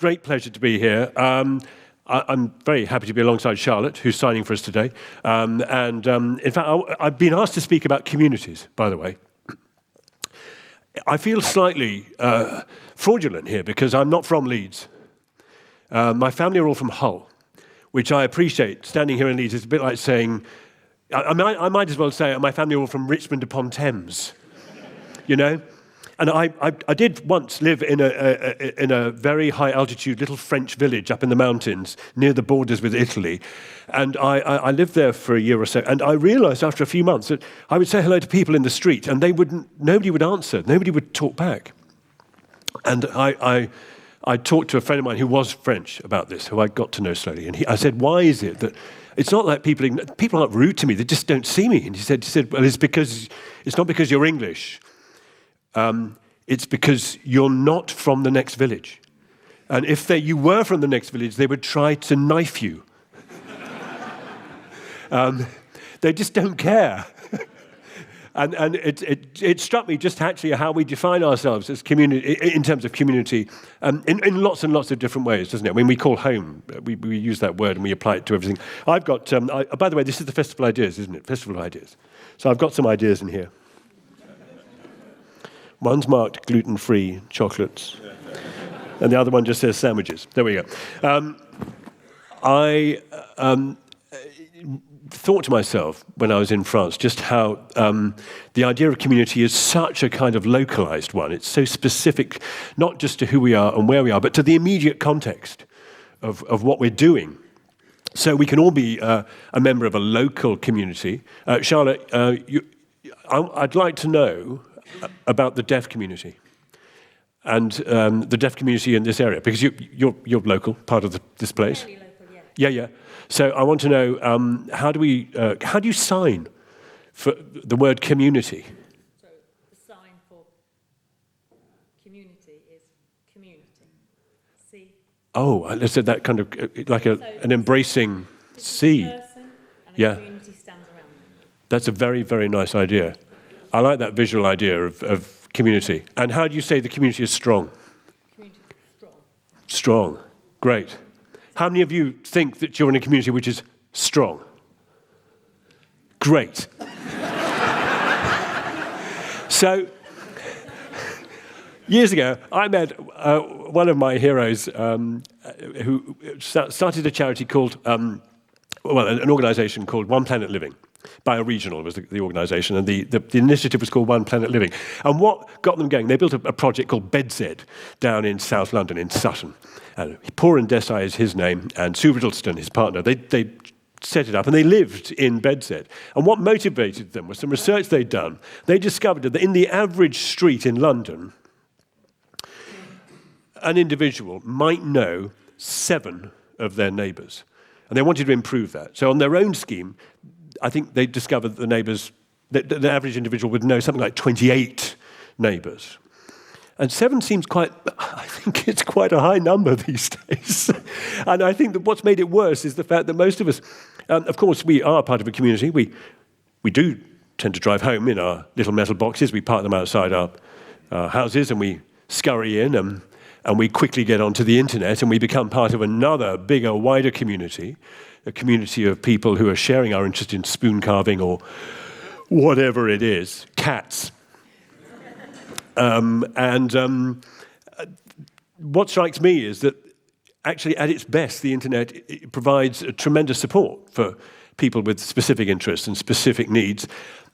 great pleasure to be here. I'm very happy to be alongside Charlotte, who's signing for us today. In fact, I've been asked to speak about communities, by the way. I feel slightly fraudulent here because I'm not from Leeds. My family are all from Hull, which I appreciate. Standing here in Leeds is a bit like saying, I might as well say my family are all from Richmond upon Thames, you know? And I did once live in a very high altitude little French village up in the mountains near the borders with Italy. And I lived there for a year or so. And I realized after a few months that I would say hello to people in the street and nobody would answer. Nobody would talk back. And I talked to a friend of mine who was French about this, who I got to know slowly. And I said, why is it that it's not like people aren't rude to me, they just don't see me. And he said, well, it's not because you're English. It's because you're not from the next village. And if you were from the next village, they would try to knife you. They just don't care. And it struck me just actually how we define ourselves as community, in terms of community, in lots and lots of different ways, doesn't it? When we call home, we use that word and we apply it to everything. I've got, by the way, this is the Festival of Ideas, isn't it? Festival of Ideas. So I've got some ideas in here. One's marked gluten-free chocolates, and the other one just says sandwiches. There we go. I thought to myself when I was in France just how the idea of community is such a kind of localized one. It's so specific, not just to who we are and where we are, but to the immediate context of what we're doing. So we can all be a member of a local community. Charlotte, I'd like to know about the deaf community and the deaf community in this area, because you're local, part of this place. Very local, yeah. Yeah. So I want to know how do you sign for the word community? So the sign for community is community. C. Oh, I said that kind of like an embracing C. Person and Yeah. a community stands around them. That's a very, very nice idea. I like that visual idea of community. And how do you say the community is strong? Community is strong. Strong. Great. How many of you think that you're in a community which is strong? Great. So, years ago, I met one of my heroes who started a charity called, an organization called One Planet Living. Bioregional was the organisation, and the initiative was called One Planet Living. And what got them going, they built a project called BedZ down in South London, in Sutton. And Poran Desai is his name, and Sue Riddleston, his partner. They set it up, and they lived in BedZ. And what motivated them was some research they'd done. They discovered that in the average street in London, an individual might know 7 of their neighbours. And they wanted to improve that. So on their own scheme, I think they discovered that the average individual would know something like 28 neighbours. And 7 seems I think it's quite a high number these days. And I think that what's made it worse is the fact that most of us, of course, we are part of a community. We do tend to drive home in our little metal boxes. We park them outside our houses and we scurry in and we quickly get onto the internet and we become part of another bigger, wider community. A community of people who are sharing our interest in spoon carving or whatever it is, cats. What strikes me is that actually at its best, the internet it provides a tremendous support for people with specific interests and specific needs,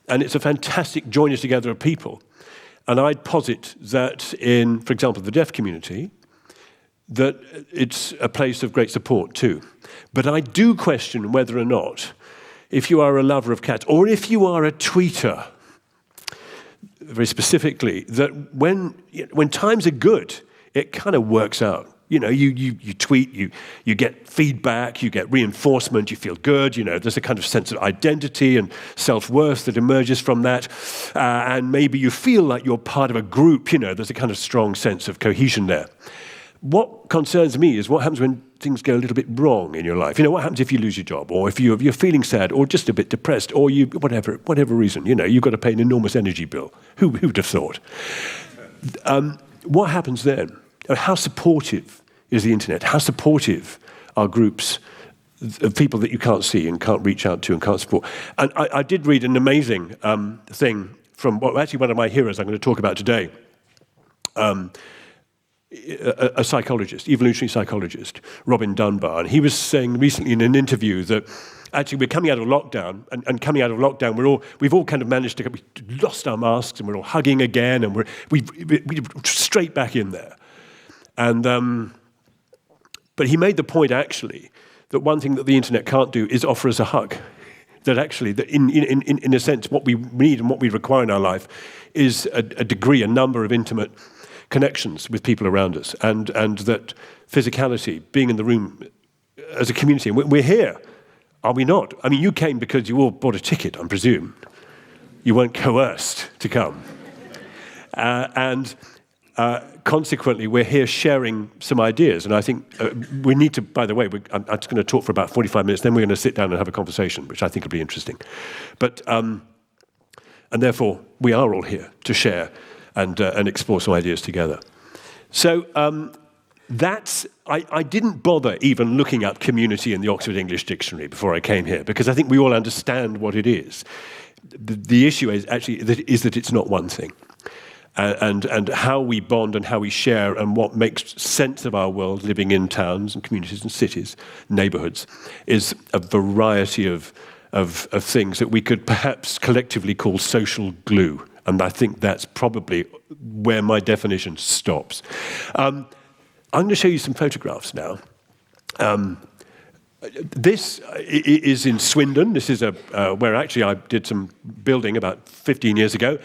and it's a fantastic joiner together of people. And I'd posit that in, for example, the deaf community, that it's a place of great support too. But I do question whether or not, if you are a lover of cats, or if you are a tweeter, very specifically, that when times are good, it kind of works out. You know, you tweet, you get feedback, you get reinforcement, you feel good, you know, there's a kind of sense of identity and self-worth that emerges from that. And maybe you feel like you're part of a group, you know, there's a kind of strong sense of cohesion there. What concerns me is what happens when things go a little bit wrong in your life. You know, what happens if you lose your job, or if you're feeling sad, or just a bit depressed, or whatever reason, you know, you've got to pay an enormous energy bill. Who'd have thought? What happens then? How supportive is the internet? How supportive are groups of people that you can't see and can't reach out to and can't support? And I did read an amazing thing from actually one of my heroes I'm going to talk about today, a psychologist, evolutionary psychologist, Robin Dunbar. And he was saying recently in an interview that actually we're coming out of lockdown, and coming out of lockdown, we've all kind of managed to, we lost our masks and we're all hugging again, and we're straight back in there. And but he made the point actually that one thing that the internet can't do is offer us a hug. That actually, that in a sense, what we need and what we require in our life is a degree, a number of intimate connections with people around us, and that physicality, being in the room as a community. We're here, are we not? I mean, you came because you all bought a ticket, I presume. You weren't coerced to come. Consequently, we're here sharing some ideas, and I think we need to, by the way, I'm just going to talk for about 45 minutes, then we're going to sit down and have a conversation, which I think will be interesting. But, and therefore, we are all here to share and explore some ideas together. So I didn't bother even looking up community in the Oxford English Dictionary before I came here, because I think we all understand what it is. The issue is actually that it's not one thing. And how we bond and how we share and what makes sense of our world living in towns and communities and cities, neighborhoods, is a variety of things that we could perhaps collectively call social glue. And I think that's probably where my definition stops. I'm going to show you some photographs now. This is in Swindon. This is where actually I did some building about 15 years ago.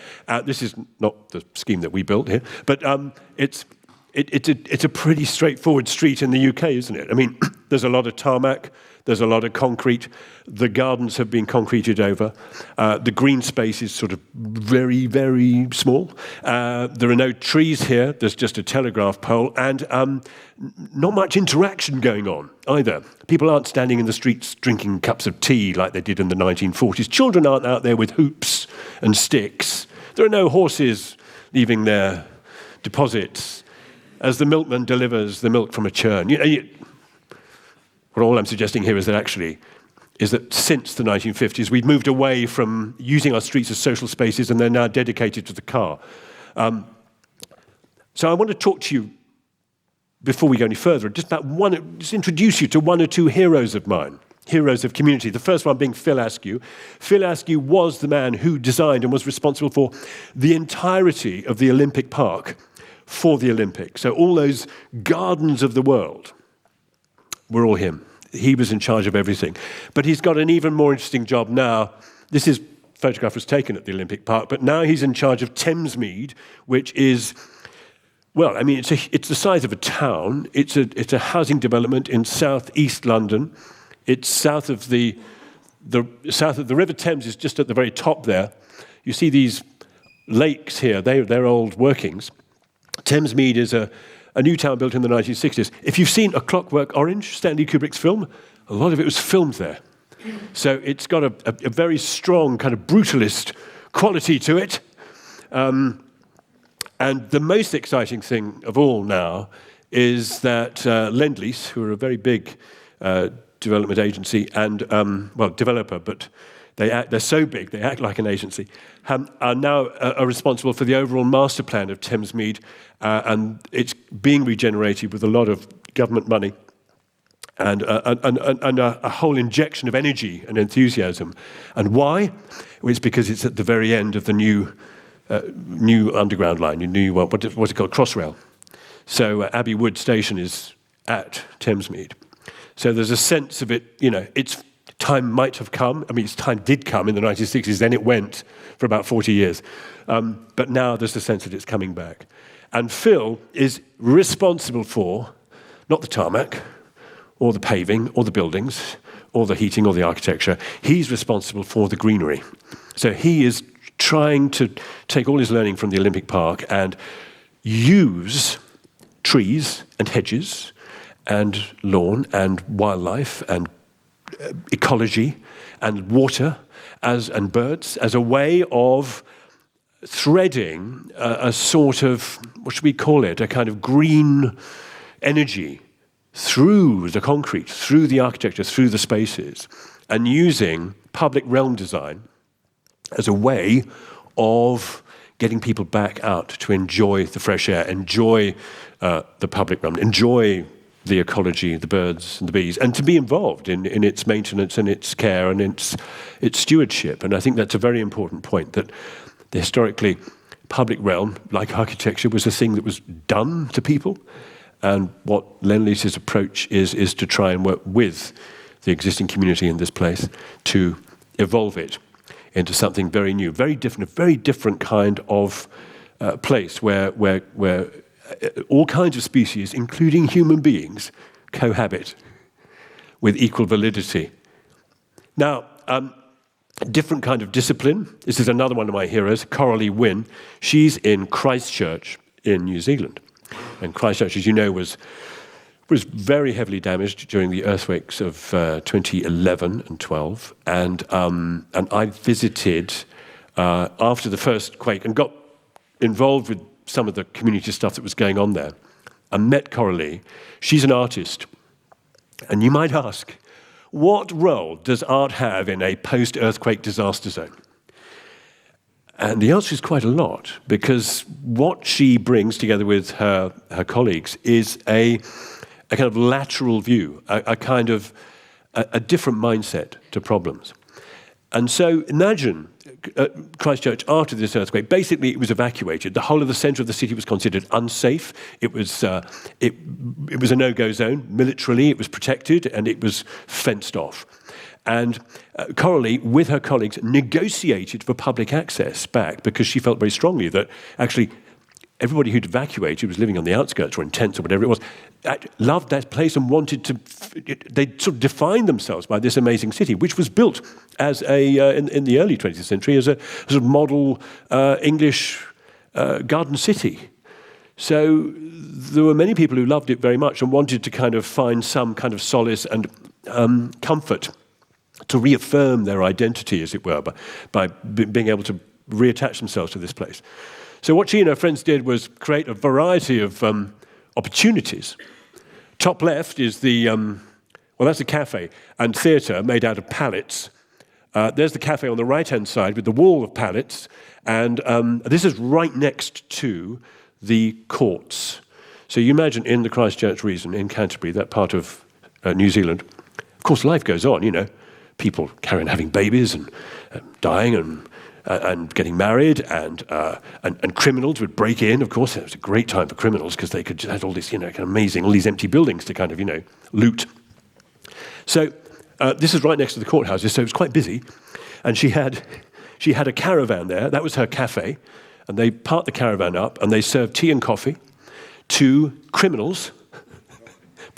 This is not the scheme that we built here, but it's a pretty straightforward street in the UK, isn't it? I mean, there's a lot of tarmac, there's a lot of concrete. The gardens have been concreted over. The green space is sort of very, very small. There are no trees here. There's just a telegraph pole, and not much interaction going on either. People aren't standing in the streets drinking cups of tea like they did in the 1940s. Children aren't out there with hoops and sticks. There are no horses leaving their deposits as the milkman delivers the milk from a churn. What all I'm suggesting here is that since the 1950s, we've moved away from using our streets as social spaces, and they're now dedicated to the car. So I want to talk to you, before we go any further, just introduce you to one or two heroes of mine, heroes of community. The first one being Phil Askew. Phil Askew was the man who designed and was responsible for the entirety of the Olympic Park for the Olympics. So all those gardens of the world were all him. He was in charge of everything. But he's got an even more interesting job now. This photograph was taken at the Olympic Park, but now he's in charge of Thamesmead, which is, well, I mean, it's the size of a town. It's a housing development in southeast London. It's south of the River Thames is just at the very top there. You see these lakes here. They're old workings. Thamesmead is a new town built in the 1960s. If you've seen A Clockwork Orange, Stanley Kubrick's film, a lot of it was filmed there. So it's got a very strong kind of brutalist quality to it. And the most exciting thing of all now is that Lend-Lease, who are a very big development agency and, developer, but they're so big, they act like an agency, are now responsible for the overall master plan of Thamesmead, and it's being regenerated with a lot of government money and a whole injection of energy and enthusiasm. And why? Well, it's because it's at the very end of the new underground line, what's it called, Crossrail. So Abbey Wood Station is at Thamesmead. So there's a sense of it, its time might have come. I mean, its time did come in the 1960s, then it went for about 40 years. But now there's a sense that it's coming back. And Phil is responsible for, not the tarmac, or the paving, or the buildings, or the heating, or the architecture. He's responsible for the greenery. So he is trying to take all his learning from the Olympic Park and use trees and hedges and lawn and wildlife and ecology and water and birds as a way of threading a sort of, what should we call it, a kind of green energy through the concrete, through the architecture, through the spaces, and using public realm design as a way of getting people back out to enjoy the fresh air, enjoy the public realm, enjoy the ecology, the birds and the bees, and to be involved in its maintenance and its care and its stewardship. And I think that's a very important point, that the historically public realm, like architecture, was a thing that was done to people. And what Lend-Lease's approach is to try and work with the existing community in this place to evolve it into something very new, very different, a very different kind of place where all kinds of species, including human beings, cohabit with equal validity. Now, different kind of discipline. This is another one of my heroes, Coralie Wynne. She's in Christchurch in New Zealand. And Christchurch, as you know, was very heavily damaged during the earthquakes of 2011 and 12. And I visited after the first quake and got involved with some of the community stuff that was going on there. I met Coralie. She's an artist. And you might ask, what role does art have in a post-earthquake disaster zone? And the answer is quite a lot, because what she brings together with her colleagues is a kind of lateral view, a kind of a different mindset to problems. And so imagine Christchurch after this earthquake. Basically, it was evacuated. The whole of the centre of the city was considered unsafe. It was a no-go zone. Militarily, it was protected and it was fenced off. And Coralie, with her colleagues, negotiated for public access back, because she felt very strongly that actually everybody who'd evacuated, was living on the outskirts or in tents or whatever it was, loved that place and wanted to. They'd sort of defined themselves by this amazing city, which was built as in the early 20th century as a sort of model English garden city. So there were many people who loved it very much and wanted to kind of find some kind of solace and comfort to reaffirm their identity, as it were, by being able to reattach themselves to this place. So what she and her friends did was create a variety of opportunities. Top left is that's a cafe and theatre made out of pallets. There's the cafe on the right-hand side with the wall of pallets, and this is right next to the courts. So you imagine in the Christchurch region, in Canterbury, that part of New Zealand, of course life goes on, you know. People carry on having babies and dying and getting married, and criminals would break in. Of course, it was a great time for criminals because they could just had all this, kind of amazing, all these empty buildings to kind of, loot. So this is right next to the courthouses, so it was quite busy. And she had a caravan there. That was her cafe, and they parked the caravan up and they served tea and coffee to criminals.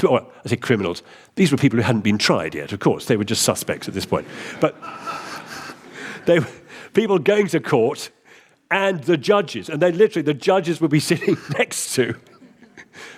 Well, I say criminals. These were people who hadn't been tried yet, of course. They were just suspects at this point. But they were people going to court and the judges. And the judges would be sitting next to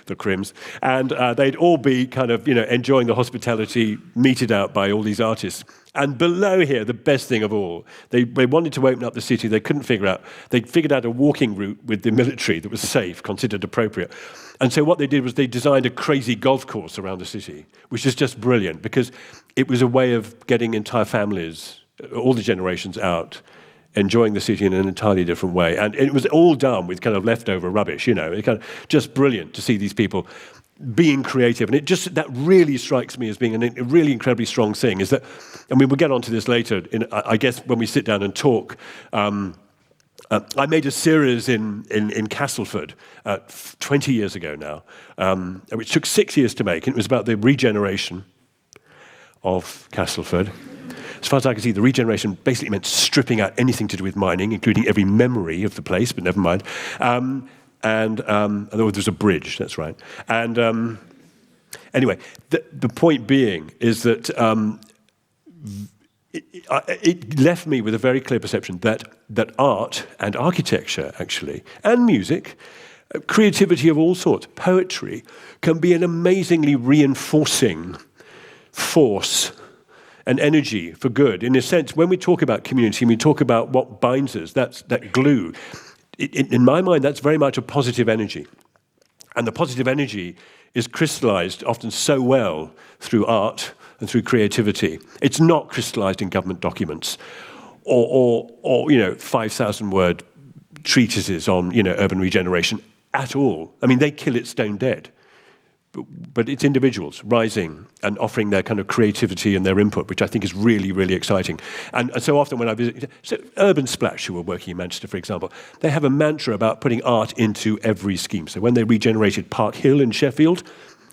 the crims. And they'd all be kind of, enjoying the hospitality meted out by all these artists. And below here, the best thing of all, they wanted to open up the city. They couldn't figure out. They figured out a walking route with the military that was safe, considered appropriate. And so what they did was they designed a crazy golf course around the city, which is just brilliant because it was a way of getting entire families, all the generations out, enjoying the city in an entirely different way. And it was all done with kind of leftover rubbish, It kind of just brilliant to see these people being creative. And that really strikes me as being a really incredibly strong thing, is that, and we will get onto this later, I guess when we sit down and talk. I made a series in Castleford 20 years ago now, which took 6 years to make, and it was about the regeneration of Castleford. As far as I can see, the regeneration basically meant stripping out anything to do with mining, including every memory of the place, but never mind. And there was a bridge, that's right. And anyway, the point being is that it left me with a very clear perception that art and architecture, actually, and music, creativity of all sorts, poetry, can be an amazingly reinforcing force and energy for good. In a sense, when we talk about community, we talk about what binds us, that's that glue. In my mind, that's very much a positive energy. And the positive energy is crystallized often so well through art and through creativity. It's not crystallized in government documents or 5,000-word treatises on, urban regeneration at all. I mean, they kill it stone dead. But it's individuals rising and offering their kind of creativity and their input, which I think is really, really exciting. And so often when I visit, Urban Splash, who were working in Manchester, for example, they have a mantra about putting art into every scheme. So when they regenerated Park Hill in Sheffield,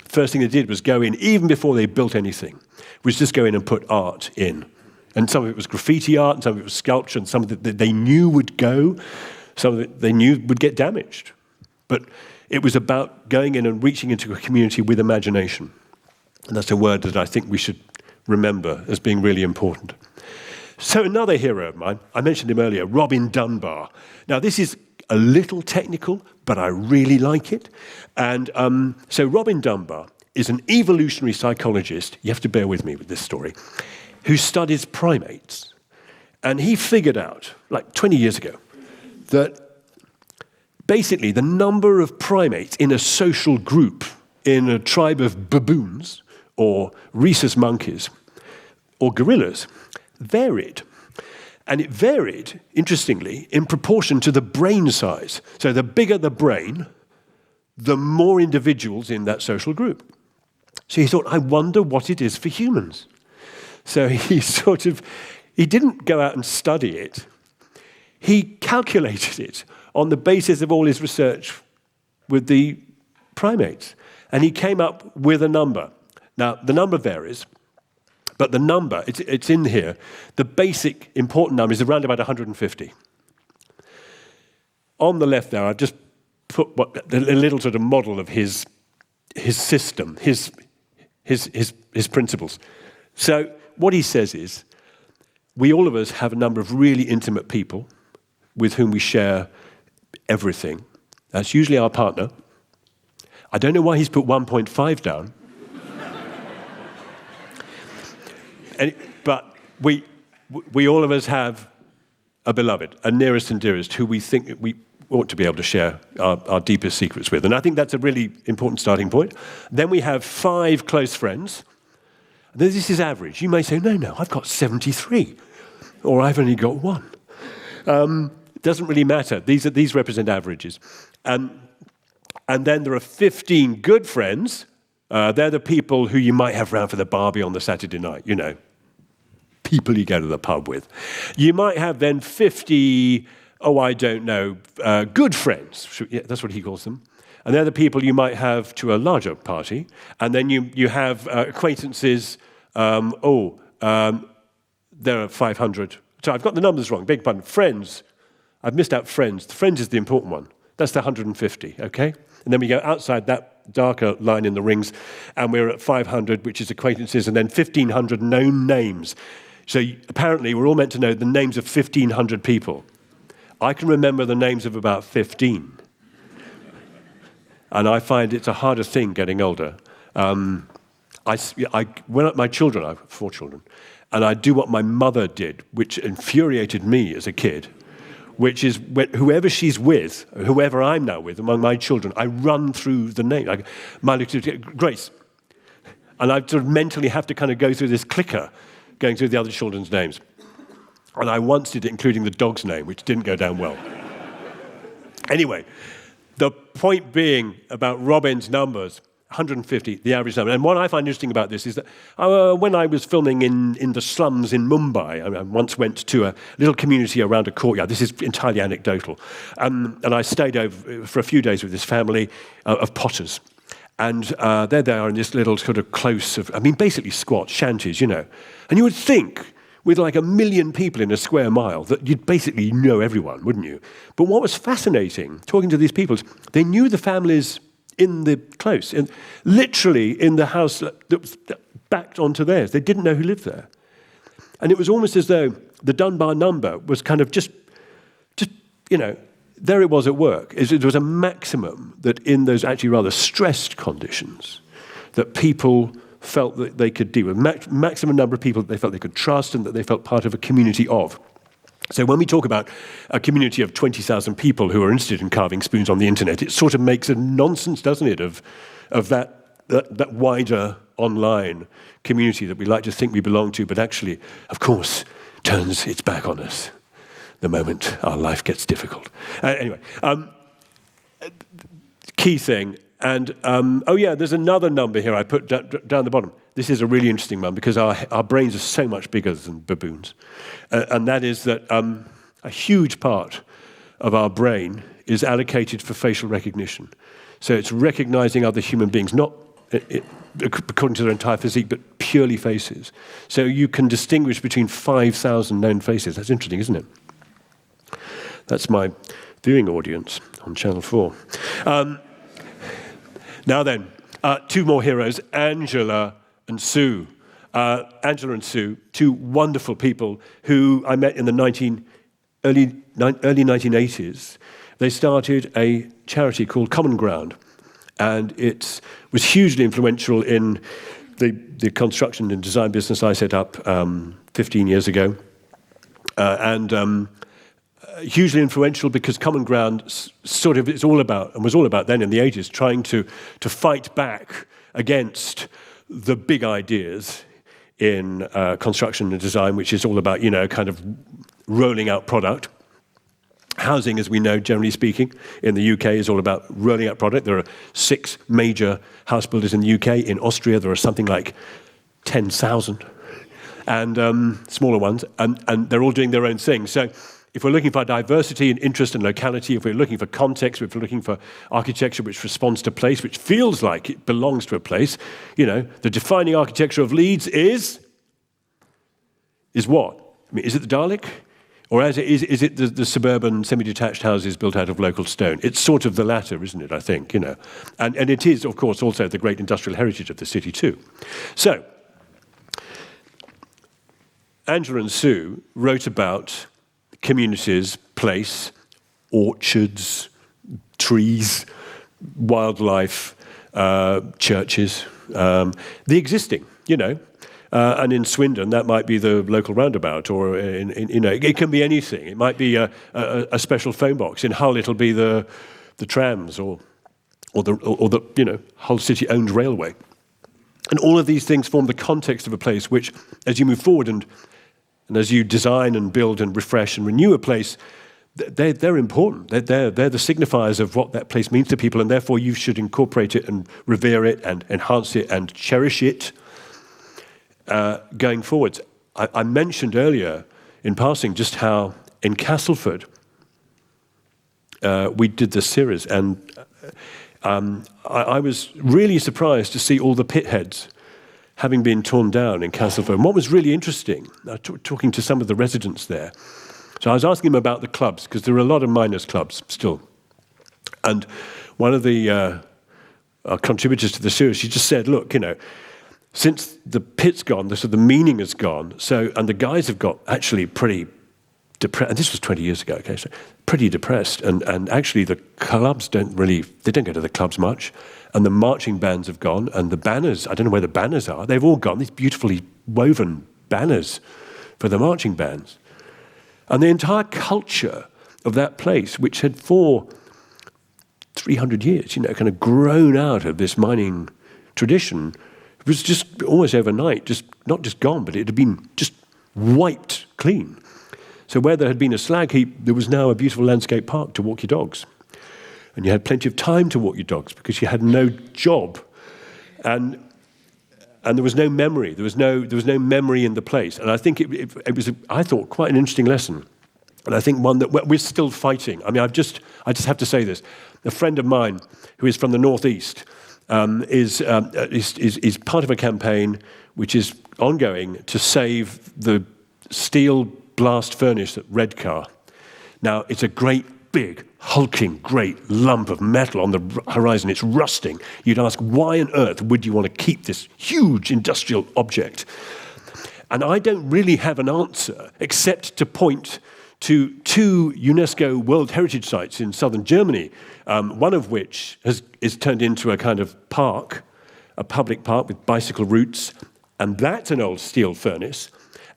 first thing they did was go in, even before they built anything, was just go in and put art in. And some of it was graffiti art, and some of it was sculpture, and some of it they knew would go, some of it they knew would get damaged. But it was about going in and reaching into a community with imagination. And that's a word that I think we should remember as being really important. So another hero of mine, I mentioned him earlier, Robin Dunbar. Now this is a little technical, but I really like it. And so Robin Dunbar is an evolutionary psychologist, you have to bear with me with this story, who studies primates. And he figured out, like 20 years ago, that basically, the number of primates in a social group, in a tribe of baboons, or rhesus monkeys, or gorillas, varied. And it varied, interestingly, in proportion to the brain size. So the bigger the brain, the more individuals in that social group. So he thought, I wonder what it is for humans. So he didn't go out and study it. He calculated it on the basis of all his research with the primates. And he came up with a number. Now, the number varies, but the number, it's in here, the basic important number is around about 150. On the left there, I've just put a little sort of model of his system, his principles. So what he says is, we all of us have a number of really intimate people with whom we share everything. That's usually our partner. I don't know why he's put 1.5 down. But we all of us have a beloved, a nearest and dearest, who we think we ought to be able to share our deepest secrets with. And I think that's a really important starting point. Then we have 5 close friends. This is average. You may say, no, I've got 73, or I've only got 1. It doesn't really matter. These represent averages. And then there are 15 good friends. They're the people who you might have round for the barbie on the Saturday night, people you go to the pub with. You might have then 50, good friends. Yeah, that's what he calls them. And they're the people you might have to a larger party. And then you have acquaintances. There are 500. So I've got the numbers wrong. Beg pardon. Friends. I've missed out friends. Friends is the important one. That's the 150, okay? And then we go outside that darker line in the rings, and we're at 500, which is acquaintances, and then 1,500 known names. So apparently we're all meant to know the names of 1,500 people. I can remember the names of about 15. And I find it's a harder thing getting older. When my children, I have 4 children, and I do what my mother did, which infuriated me as a kid, which is whoever she's with, whoever I'm now with, among my children, I run through the name. Grace. And I sort of mentally have to kind of go through this clicker, going through the other children's names. And I once did it, including the dog's name, which didn't go down well. Anyway, the point being about Robin's numbers, 150, the average number. And what I find interesting about this is that when I was filming in the slums in Mumbai, I once went to a little community around a courtyard. This is entirely anecdotal. And I stayed over for a few days with this family of potters. And they're there in this little sort of close of, basically squat shanties, And you would think, with like 1 million people in a square mile, that you'd basically know everyone, wouldn't you? But what was fascinating, talking to these people, they knew the families in the close, literally in the house that was backed onto theirs. They didn't know who lived there. And it was almost as though the Dunbar number was kind of just there it was at work. It was a maximum that in those actually rather stressed conditions that people felt that they could deal with. Maximum number of people that they felt they could trust and that they felt part of a community of. So when we talk about a community of 20,000 people who are interested in carving spoons on the internet, it sort of makes a nonsense, doesn't it, of that that wider online community that we like to think we belong to, but actually, of course, turns its back on us the moment our life gets difficult. Anyway, key thing, and there's another number here I put down the bottom. This is a really interesting one because our brains are so much bigger than baboons, and that is that a huge part of our brain is allocated for facial recognition. So it's recognizing other human beings, not according to their entire physique, but purely faces. So you can distinguish between 5,000 known faces. That's interesting, isn't it? That's my viewing audience on Channel 4. Now then, two more heroes, Angela and Sue. Angela and Sue, two wonderful people who I met in the early 1980s. They started a charity called Common Ground, and it was hugely influential in the construction and design business I set up 15 years ago. Hugely influential because Common Ground sort of was all about then in the 80s, trying to fight back against the big ideas in construction and design, which is all about, kind of rolling out product. Housing, as we know, generally speaking, in the UK is all about rolling out product. There are 6 major house builders in the UK. In Austria, there are something like 10,000, and smaller ones, and they're all doing their own thing. So if we're looking for diversity and interest and locality, if we're looking for context, if we're looking for architecture which responds to place, which feels like it belongs to a place, the defining architecture of Leeds is what? I mean, is it the Dalek? Or is it the suburban semi-detached houses built out of local stone? It's sort of the latter, isn't it, I think, And it is, of course, also the great industrial heritage of the city too. So, Angela and Sue wrote about communities, place, orchards, trees, wildlife, churches, the existing, and in Swindon, that might be the local roundabout, or it can be anything. It might be a special phone box. In Hull, it'll be the trams, or the Hull City-owned railway. And all of these things form the context of a place, which, as you move forward and as you design and build and refresh and renew a place, they're important. They're the signifiers of what that place means to people, and therefore you should incorporate it and revere it and enhance it and cherish it. Going forwards, I mentioned earlier in passing just how in Castleford we did this series, and I was really surprised to see all the pit heads having been torn down in Castleford. And what was really interesting, talking to some of the residents there, so I was asking them about the clubs, because there are a lot of miners' clubs still. And one of the contributors to the series, she just said, look, since the pit's gone, the meaning is gone. So, and the guys have got actually pretty depressed. And this was 20 years ago. Okay, so pretty depressed. And actually, the clubs don't go to the clubs much. And the marching bands have gone. And the banners, I don't know where the banners are. They've all gone. These beautifully woven banners for the marching bands. And the entire culture of that place, which had for 300 years, kind of grown out of this mining tradition, it was just almost overnight, not just gone, but it had been just wiped clean. So where there had been a slag heap, there was now a beautiful landscape park to walk your dogs. And you had plenty of time to walk your dogs because you had no job. And there was no memory. There was no memory in the place. And I think it was, I thought, quite an interesting lesson. And I think one that we're still fighting. I mean, I just have to say this. A friend of mine who is from the northeast, is part of a campaign which is ongoing to save the steel blast furnace at Redcar. Now, it's a great, big, hulking, great lump of metal on the horizon. It's rusting. You'd ask, why on earth would you want to keep this huge industrial object? And I don't really have an answer except to point to 2 UNESCO World Heritage Sites in southern Germany, one of which is turned into a kind of park, a public park with bicycle routes, and that's an old steel furnace.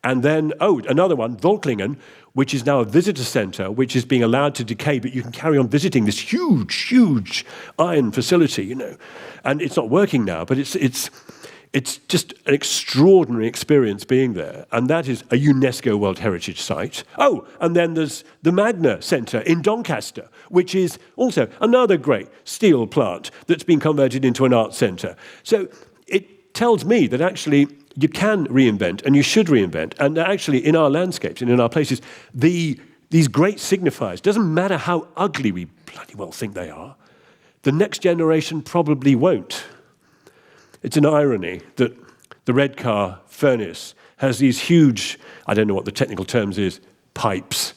And then, another one, Volklingen, which is now a visitor centre, which is being allowed to decay, but you can carry on visiting this huge iron facility, you know. And it's not working now, but it's just an extraordinary experience being there. And that is a UNESCO World Heritage Site. Oh, and then there's the Magna Centre in Doncaster, which is also another great steel plant that's been converted into an art centre. So it tells me that actually you can reinvent and you should reinvent. And actually in our landscapes and in our places, these great signifiers, doesn't matter how ugly we bloody well think they are, the next generation probably won't. It's an irony that the Redcar furnace has these huge, I don't know what the technical terms is, pipes.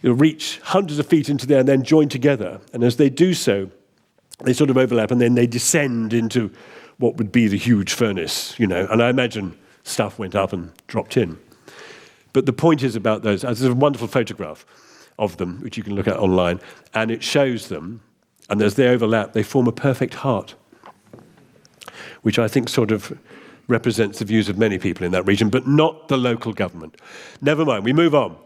They'll reach hundreds of feet into there and then join together. And as they do so, they sort of overlap and then they descend into what would be the huge furnace, you know. And I imagine stuff went up and dropped in. But the point is about those, there's a wonderful photograph of them, which you can look at online, and it shows them, and as they overlap, they form a perfect heart, which I think sort of represents the views of many people in that region, but not the local government. Never mind, we move on.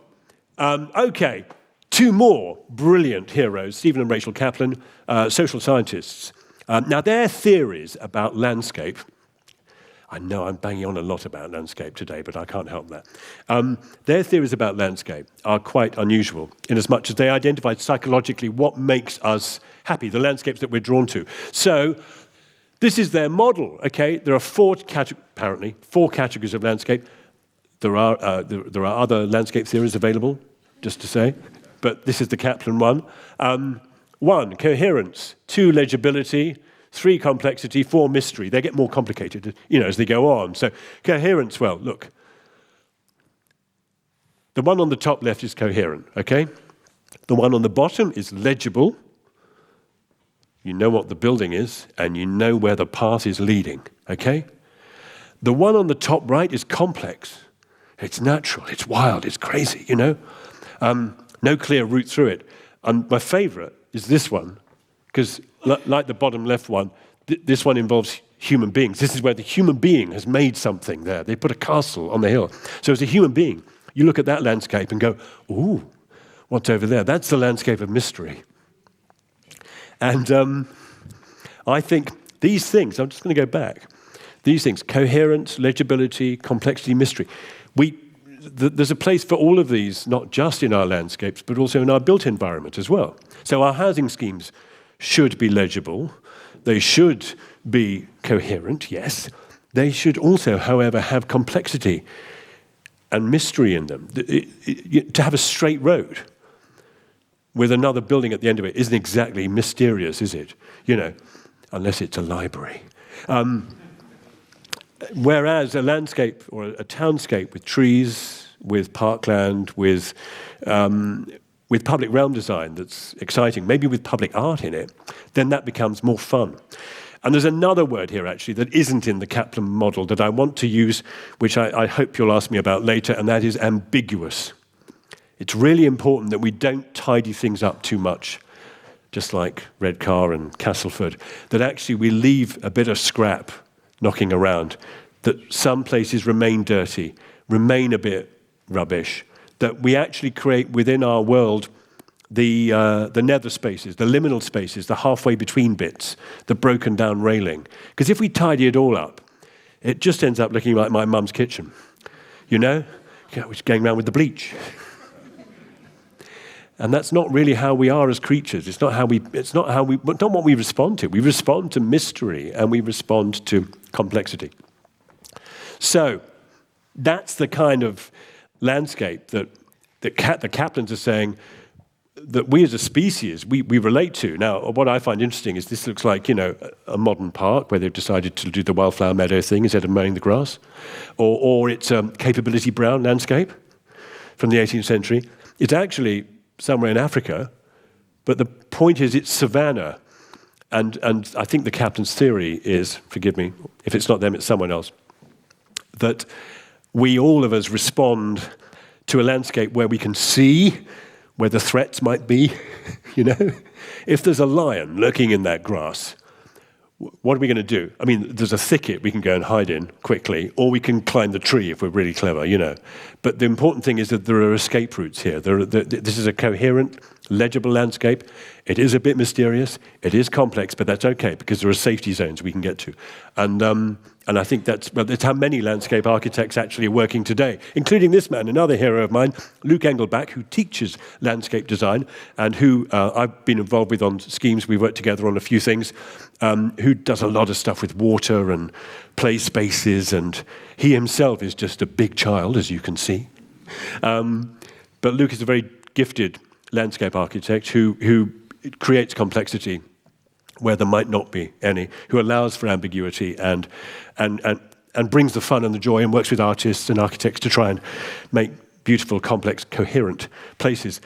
Okay, two more brilliant heroes, Stephen and Rachel Kaplan, social scientists. Now, their theories about landscape, I know I'm banging on a lot about landscape today, but I can't help that. Their theories about landscape are quite unusual, in as much as they identified psychologically what makes us happy, the landscapes that we're drawn to. So, this is their model, okay? There are four categories of landscape. There are other landscape theories available, just to say, but this is the Kaplan one. 1, coherence. 2, legibility. 3, complexity. 4, mystery. They get more complicated, you know, as they go on. So coherence, well, look. The one on the top left is coherent, okay? The one on the bottom is legible. You know what the building is, and you know where the path is leading, okay? The one on the top right is complex. It's natural, it's wild, it's crazy, you know? No clear route through it. And my favorite is this one, because like the bottom left one, this one involves human beings. This is where the human being has made something there. They put a castle on the hill. So as a human being, you look at that landscape and go, ooh, what's over there? That's the landscape of mystery. And I think these things, I'm just going to go back, these things, coherence, legibility, complexity, mystery, there's a place for all of these, not just in our landscapes, but also in our built environment as well. So our housing schemes should be legible. They should be coherent, yes. They should also, however, have complexity and mystery in them. To have a straight road with another building at the end of it isn't exactly mysterious, is it? You know, unless it's a library. Whereas a landscape or a townscape with trees, with parkland, with public realm design that's exciting, maybe with public art in it, then that becomes more fun. And there's another word here, actually, that isn't in the Kaplan model that I want to use, which I hope you'll ask me about later, and that is ambiguous. It's really important that we don't tidy things up too much, just like Redcar and Castleford, that actually we leave a bit of scrap knocking around, that some places remain dirty, remain a bit rubbish, that we actually create within our world the nether spaces, the liminal spaces, the halfway between bits, the broken down railing. Because if we tidy it all up, it just ends up looking like my mum's kitchen, you know? Which is going around with the bleach. And that's not really how we are as creatures. It's not what we respond to. We respond to mystery and we respond to complexity. So that's the kind of landscape that the Kaplans are saying that we as a species, we relate to. Now, what I find interesting is this looks like, you know, a modern park where they've decided to do the wildflower meadow thing instead of mowing the grass. Or it's Capability Brown landscape from the 18th century. It's actually somewhere in Africa, but the point is it's savanna. And I think the Kaplan's theory is, forgive me, if it's not them, it's someone else, that we, all of us, respond to a landscape where we can see where the threats might be, you know? If there's a lion lurking in that grass, what are we going to do? I mean, there's a thicket we can go and hide in quickly, or we can climb the tree if we're really clever, you know. But the important thing is that there are escape routes here. This is a coherent, legible landscape. It is a bit mysterious. It is complex, but that's okay because there are safety zones we can get to. And I think that's how many landscape architects actually are working today, including this man, another hero of mine, Luke Engelbach, who teaches landscape design and who I've been involved with on schemes. We've worked together on a few things, who does a lot of stuff with water and play spaces, and he himself is just a big child, as you can see. But Luke is a very gifted landscape architect who creates complexity where there might not be any, who allows for ambiguity and brings the fun and the joy and works with artists and architects to try and make beautiful, complex, coherent places.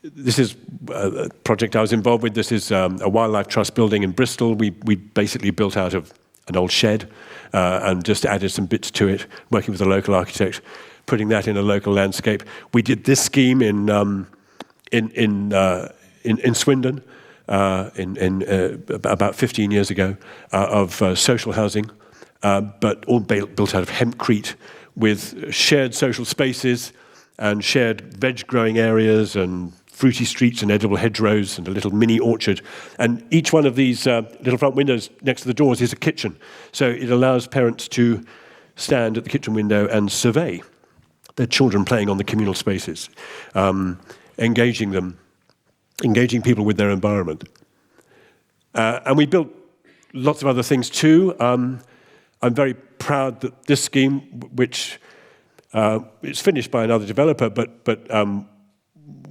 This is a project I was involved with. This is a wildlife trust building in Bristol. We basically built out of an old shed and just added some bits to it, working with a local architect, putting that in a local landscape. We did this scheme in Swindon about 15 years ago of social housing, but all built out of hempcrete with shared social spaces and shared veg-growing areas and fruity streets and edible hedgerows and a little mini orchard. And each one of these little front windows next to the doors is a kitchen. So it allows parents to stand at the kitchen window and survey their children playing on the communal spaces, engaging people with their environment. And we built lots of other things too. I'm very proud that this scheme, which it's finished by another developer, but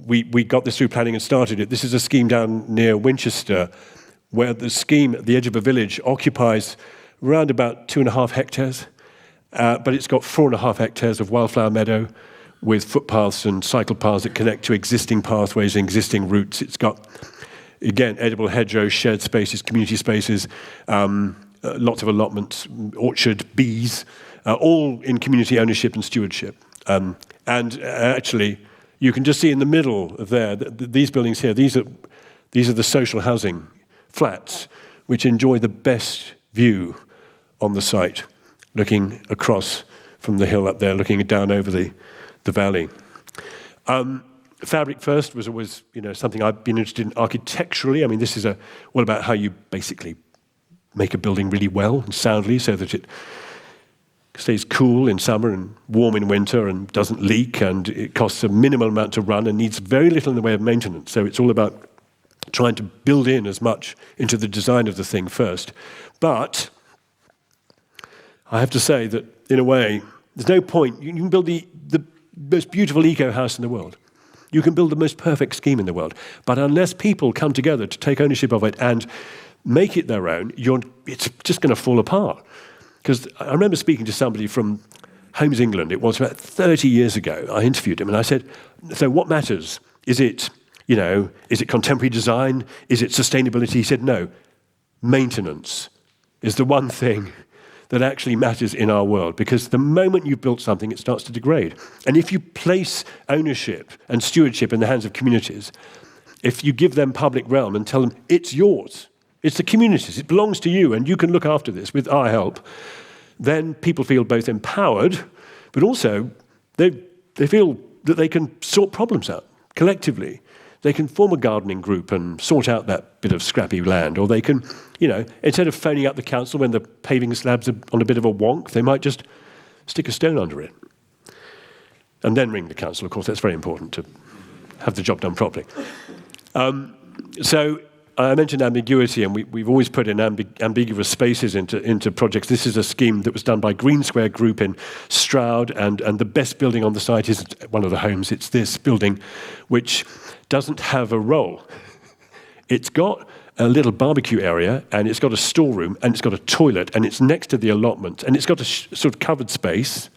we got this through planning and started it. This is a scheme down near Winchester, where the scheme at the edge of a village occupies around about 2.5 hectares, but it's got 4.5 hectares of wildflower meadow with footpaths and cycle paths that connect to existing pathways and existing routes. It's got, again, edible hedgerows, shared spaces, community spaces, lots of allotments, orchard, bees, all in community ownership and stewardship. And actually, you can just see in the middle of there, these buildings here, these are the social housing flats, which enjoy the best view on the site, looking across from the hill up there, looking down over the valley. Fabric first was always, something I've been interested in architecturally. I mean, this is all about how you basically make a building really well and soundly so that it stays cool in summer and warm in winter and doesn't leak, and it costs a minimal amount to run and needs very little in the way of maintenance. So it's all about trying to build in as much into the design of the thing first. But I have to say that, in a way, there's no point. You can build the most beautiful eco house in the world. You can build the most perfect scheme in the world. But unless people come together to take ownership of it and make it their own, it's just going to fall apart. Because I remember speaking to somebody from Homes England. It was about 30 years ago. I interviewed him and I said, so what matters? Is it contemporary design? Is it sustainability? He said, no, maintenance is the one thing that actually matters in our world, because the moment you've built something, it starts to degrade. And if you place ownership and stewardship in the hands of communities, if you give them public realm and tell them, it's yours, it's the communities, it belongs to you, and you can look after this with our help, then people feel both empowered, but also they feel that they can sort problems out collectively. They can form a gardening group and sort out that bit of scrappy land, or they can, instead of phoning up the council when the paving slabs are on a bit of a wonk, they might just stick a stone under it. And then ring the council. Of course, that's very important to have the job done properly. So I mentioned ambiguity, and we've always put in ambiguous spaces into projects. This is a scheme that was done by Green Square Group in Stroud, and the best building on the site is one of the homes. It's this building, which doesn't have a role. It's got a little barbecue area, and it's got a storeroom, and it's got a toilet, and it's next to the allotment, and it's got a sort of covered space,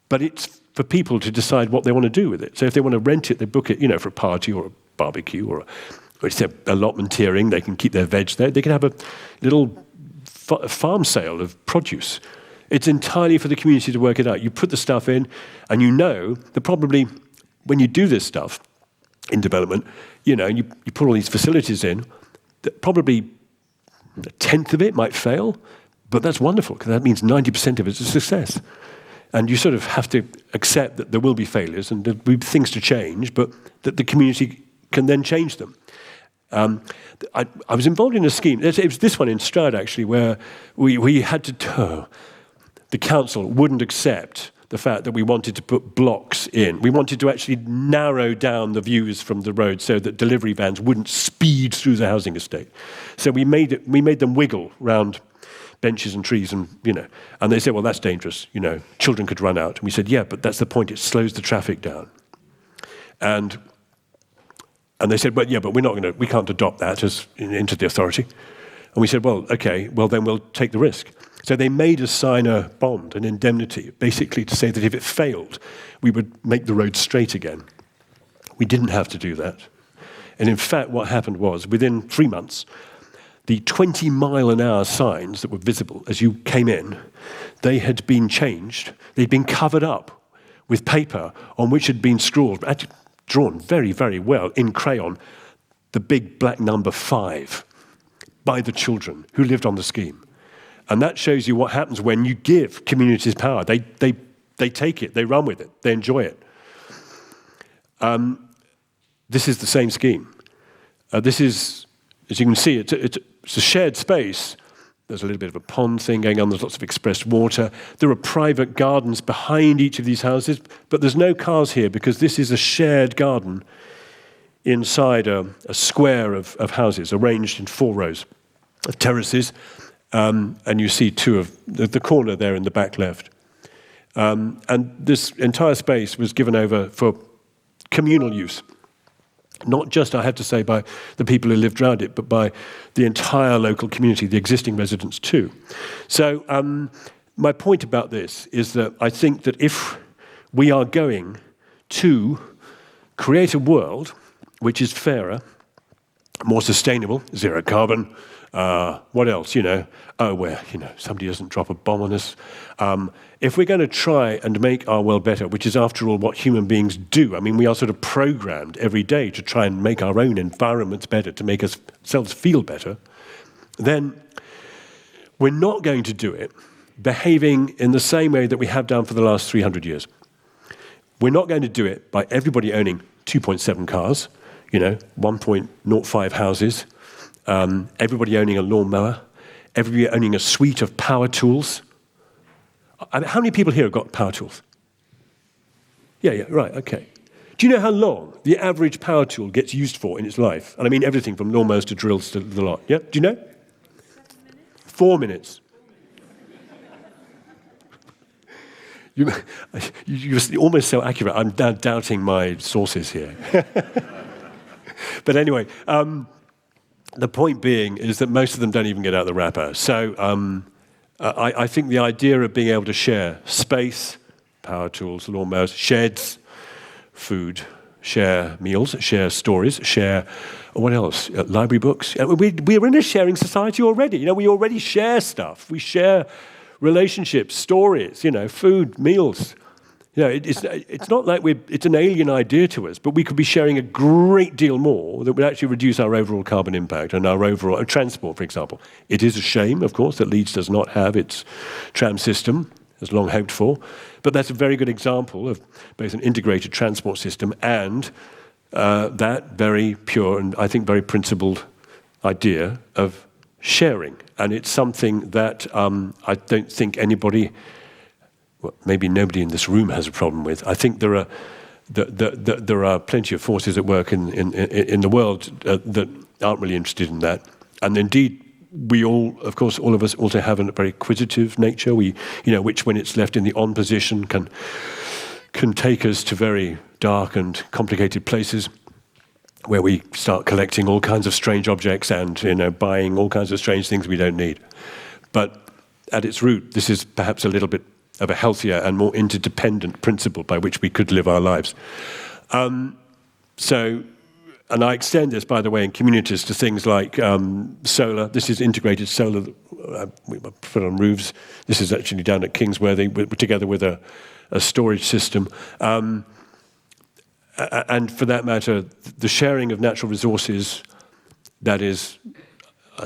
but it's for people to decide what they want to do with it. So if they want to rent it, they book it, for a party or a barbecue or it's allotmenteering. They can keep their veg there. They can have a little farm sale of produce. It's entirely for the community to work it out. You put the stuff in, and that probably when you do this stuff in development, you put all these facilities in, that probably a tenth of it might fail, but that's wonderful because that means 90% of it's a success. And you sort of have to accept that there will be failures and there will be things to change, but that the community can then change them. I was involved in a scheme. It was this one in Stroud, actually, where we had to... the council wouldn't accept the fact that we wanted to put blocks in. We wanted to actually narrow down the views from the road so that delivery vans wouldn't speed through the housing estate. So we made them wiggle round benches and trees, and and they said, well, that's dangerous. Children could run out. And we said, yeah, but that's the point. It slows the traffic down. And they said, well, yeah, but we can't adopt that into the authority. And we said, well, okay, well then we'll take the risk. So they made us sign a bond, an indemnity, basically to say that if it failed, we would make the road straight again. We didn't have to do that. And in fact, what happened was, within 3 months, the 20-mile-an-hour signs that were visible as you came in, they had been changed. They'd been covered up with paper on which had been scrawled, actually drawn very, very well in crayon, the big black number 5 by the children who lived on the scheme. And that shows you what happens when you give communities power. They take it, they run with it, they enjoy it. This is the same scheme. This is, as you can see, it's a shared space. There's a little bit of a pond thing going on. There's lots of expressed water. There are private gardens behind each of these houses, but there's no cars here because this is a shared garden inside a square of houses arranged in 4 rows of terraces. And you see 2 of the corner there in the back left. And this entire space was given over for communal use. Not just, I have to say, by the people who lived around it, but by the entire local community, the existing residents too. So my point about this is that I think that if we are going to create a world which is fairer, more sustainable, zero carbon, what else, where, somebody doesn't drop a bomb on us. If we're going to try and make our world better, which is, after all, what human beings do, I mean, we are sort of programmed every day to try and make our own environments better, to make ourselves feel better, then we're not going to do it behaving in the same way that we have done for the last 300 years. We're not going to do it by everybody owning 2.7 cars, 1.05 houses, everybody owning a lawnmower, everybody owning a suite of power tools. How many people here have got power tools? Yeah, right, okay. Do you know how long the average power tool gets used for in its life? And I mean everything from lawnmowers to drills to the lot. Yeah, do you know? 4 minutes. You're almost so accurate. I'm doubting my sources here. But anyway, the point being is that most of them don't even get out the wrapper. So I think the idea of being able to share space, power tools, lawnmowers, sheds, food, share meals, share stories, share, what else? Library books. We're in a sharing society already. We already share stuff. We share relationships, stories, food, meals. It's not like it's an alien idea to us, but we could be sharing a great deal more that would actually reduce our overall carbon impact and our overall transport, for example. It is a shame, of course, that Leeds does not have its tram system, as long hoped for, but that's a very good example of both an integrated transport system and that very pure and I think very principled idea of sharing. And it's something that I don't think anybody... Well, maybe nobody in this room has a problem with. I think there are plenty of forces at work in the world that aren't really interested in that. And indeed, we all of us also have a very acquisitive nature. Which when it's left in the on position can take us to very dark and complicated places where we start collecting all kinds of strange objects and buying all kinds of strange things we don't need. But at its root, this is perhaps a little bit of a healthier and more interdependent principle by which we could live our lives. And I extend this, by the way, in communities to things like solar. This is integrated solar we put on roofs. This is actually down at Kingsworthy, together with a storage system. And for that matter, the sharing of natural resources, that is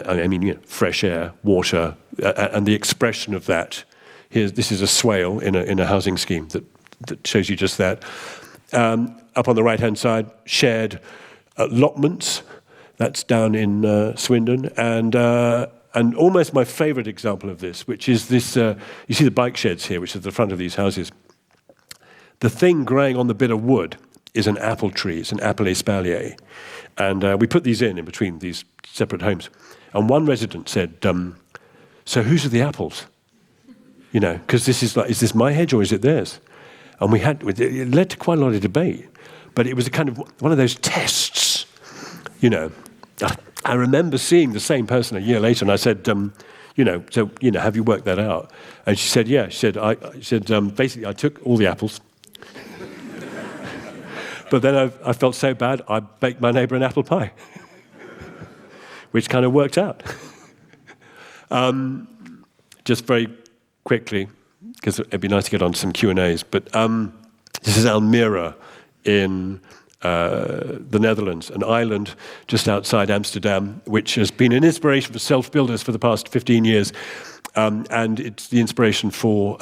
I mean, fresh air, water, and the expression of that. This is a swale in a housing scheme that shows you just that. Up on the right-hand side, shared allotments. That's down in Swindon, and almost my favourite example of this, which is this. You see the bike sheds here, which is the front of these houses. The thing growing on the bit of wood is an apple tree. It's an apple espalier, and we put these in between these separate homes. And one resident said, "So whose are the apples? Because this is is this my hedge or is it theirs?" And it led to quite a lot of debate, but it was a kind of one of those tests, I remember seeing the same person a year later, and I said, have you worked that out? And she said, yeah. She said, basically, I took all the apples, but then I felt so bad, I baked my neighbour an apple pie, which kind of worked out. Just very quickly, because it'd be nice to get on to some Q&As, but this is Almere in the Netherlands, an island just outside Amsterdam, which has been an inspiration for self-builders for the past 15 years. And it's the inspiration for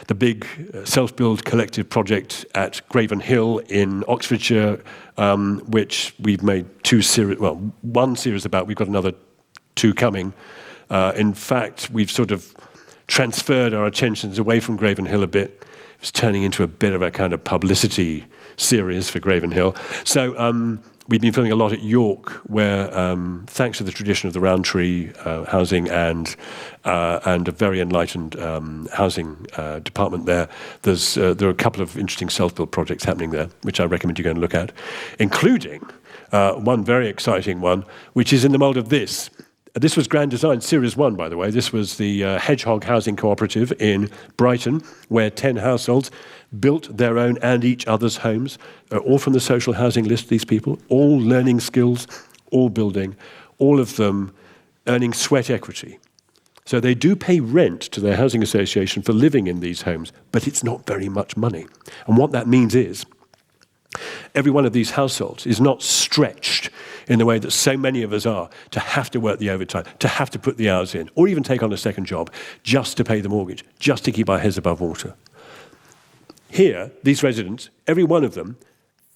the big self-build collective project at Graven Hill in Oxfordshire, which we've made one series about. We've got another 2 coming. In fact, we've sort of transferred our attentions away from Graven Hill a bit. It's turning into a bit of a kind of publicity series for Graven Hill. So we've been filming a lot at York, where thanks to the tradition of the Roundtree housing and a very enlightened housing department there are a couple of interesting self-built projects happening there, which I recommend you go and look at, including one very exciting one, which is in the mould of this. This was Grand Design Series 1, by the way. This was the Hedgehog Housing Cooperative in Brighton, where 10 households built their own and each other's homes, all from the social housing list, these people, all learning skills, all building, all of them earning sweat equity. So they do pay rent to their housing association for living in these homes, but it's not very much money. And what that means is every one of these households is not stretched in the way that so many of us are, to have to work the overtime, to have to put the hours in, or even take on a second job just to pay the mortgage, just to keep our heads above water. Here, these residents, every one of them,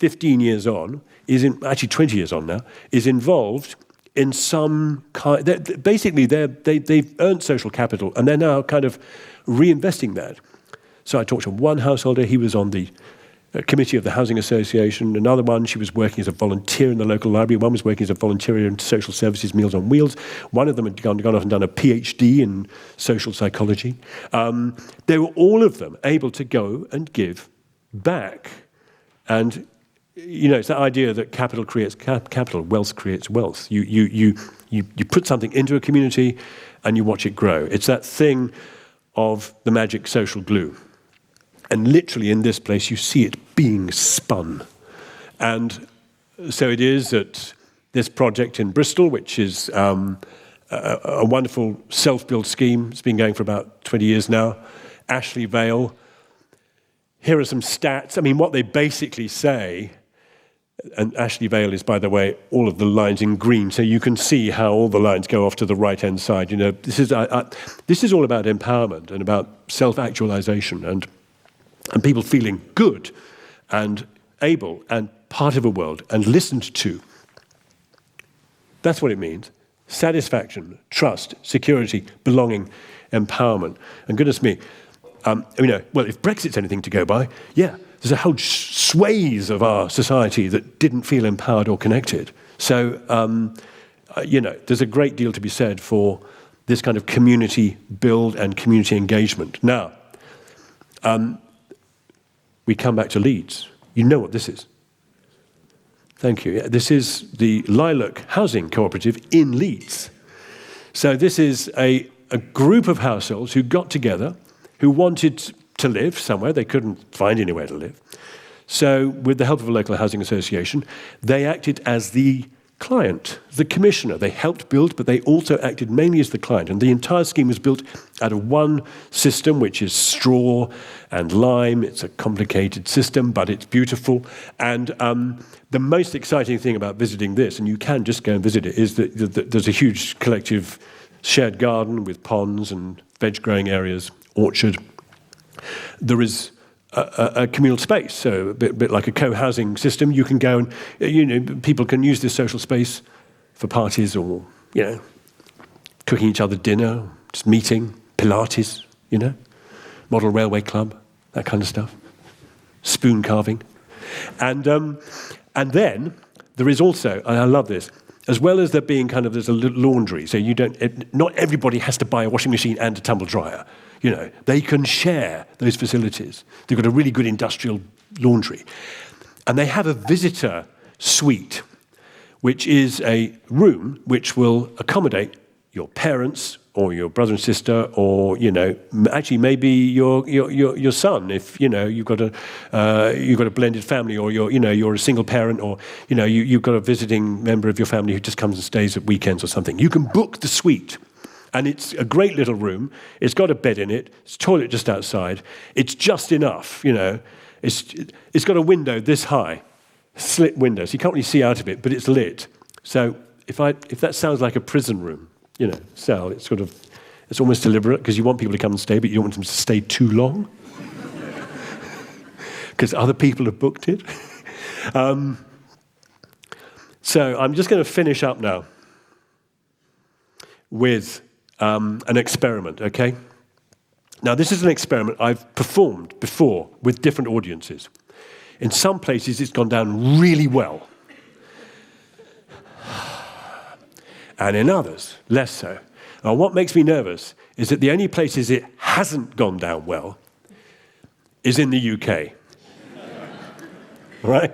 15 years on, actually 20 years on now, is involved in some kind. They've earned social capital, and they're now kind of reinvesting that. So I talked to one householder. He was on the committee of the Housing Association. Another one, she was working as a volunteer in the local library. One was working as a volunteer in social services, Meals on Wheels. One of them had gone off and done a PhD in social psychology. They were all of them able to go and give back. And, it's that idea that capital creates capital, wealth creates wealth. You put something into a community and you watch it grow. It's that thing of the magic social glue. And literally in this place, you see it being spun. And so it is at this project in Bristol, which is a wonderful self-build scheme. It's been going for about 20 years now. Ashley Vale. Here are some stats. I mean, what they basically say, and Ashley Vale is, by the way, all of the lines in green, so you can see how all the lines go off to the right-hand side. This is all about empowerment and about self-actualization and people feeling good and able and part of a world and listened to. That's what it means. Satisfaction, trust, security, belonging, empowerment. And goodness me, if Brexit's anything to go by, there's a whole swathe of our society that didn't feel empowered or connected. So, there's a great deal to be said for this kind of community build and community engagement. Now, we come back to Leeds. You know what this is. Thank you. This is the Lilac Housing Cooperative in Leeds. So this is a group of households who got together, who wanted to live somewhere. They couldn't find anywhere to live. So with the help of a local housing association, they acted as the client, the commissioner. They helped build, but they also acted mainly as the client. And the entire scheme was built out of one system, which is straw and lime. It's a complicated system, but it's beautiful. And the most exciting thing about visiting this, and you can just go and visit it, is that there's a huge collective shared garden with ponds and veg-growing areas, orchard. There is a communal space, so a bit like a co-housing system. You can go and, people can use this social space for parties or, cooking each other dinner, just meeting, Pilates, model railway club, that kind of stuff, spoon carving. And then there is also, and I love this, as well as there being there's a laundry, so not everybody has to buy a washing machine and a tumble dryer. They can share those facilities. They've got a really good industrial laundry. And they have a visitor suite, which is a room which will accommodate your parents or your brother and sister, or actually maybe your son if you've got a blended family, or you're a single parent, or you've got a visiting member of your family who just comes and stays at weekends or something. You can book the suite. And it's a great little room. It's got a bed in it. It's a toilet just outside. It's just enough, It's got a window this high, slit window, so you can't really see out of it, but it's lit. So if that sounds like a prison room, cell, it's almost deliberate, because you want people to come and stay, but you don't want them to stay too long, because other people have booked it. So I'm just going to finish up now with an experiment, okay? Now, this is an experiment I've performed before with different audiences. In some places, it's gone down really well. And in others, less so. Now, what makes me nervous is that the only places it hasn't gone down well is in the UK. Right?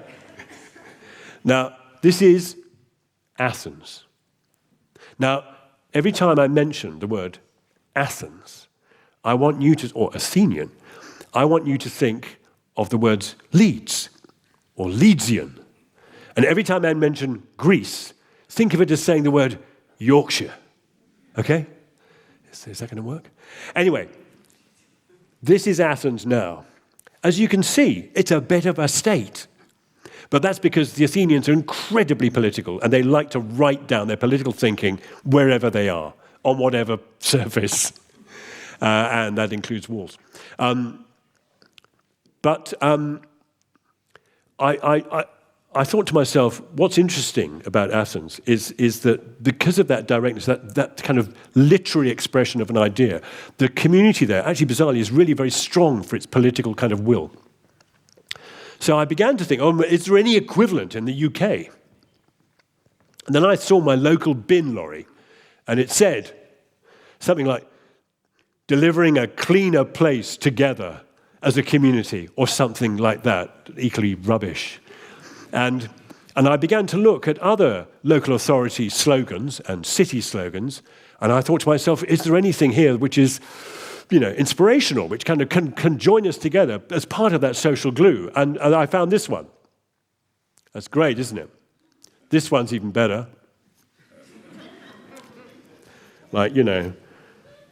Now, this is Athens. Now, every time I mention the word Athens, I want you to, or Athenian, I want you to think of the words Leeds or Leedsian. And every time I mention Greece, think of it as saying the word Yorkshire. Okay? Is that going to work? Anyway, this is Athens now. As you can see, it's a bit of a state. But that's because the Athenians are incredibly political, and they like to write down their political thinking wherever they are, on whatever surface, and that includes walls. But I thought to myself, what's interesting about Athens is that because of that directness, that kind of literary expression of an idea, the community there, actually bizarrely, is really very strong for its political kind of will. So I began to think, is there any equivalent in the UK? And then I saw my local bin lorry, and it said something like, delivering a cleaner place together as a community, or something like that, equally rubbish. And I began to look at other local authority slogans and city slogans, and I thought to myself, is there anything here which is inspirational, which kind of can join us together as part of that social glue? And I found this one. That's great, isn't it? This one's even better. Like,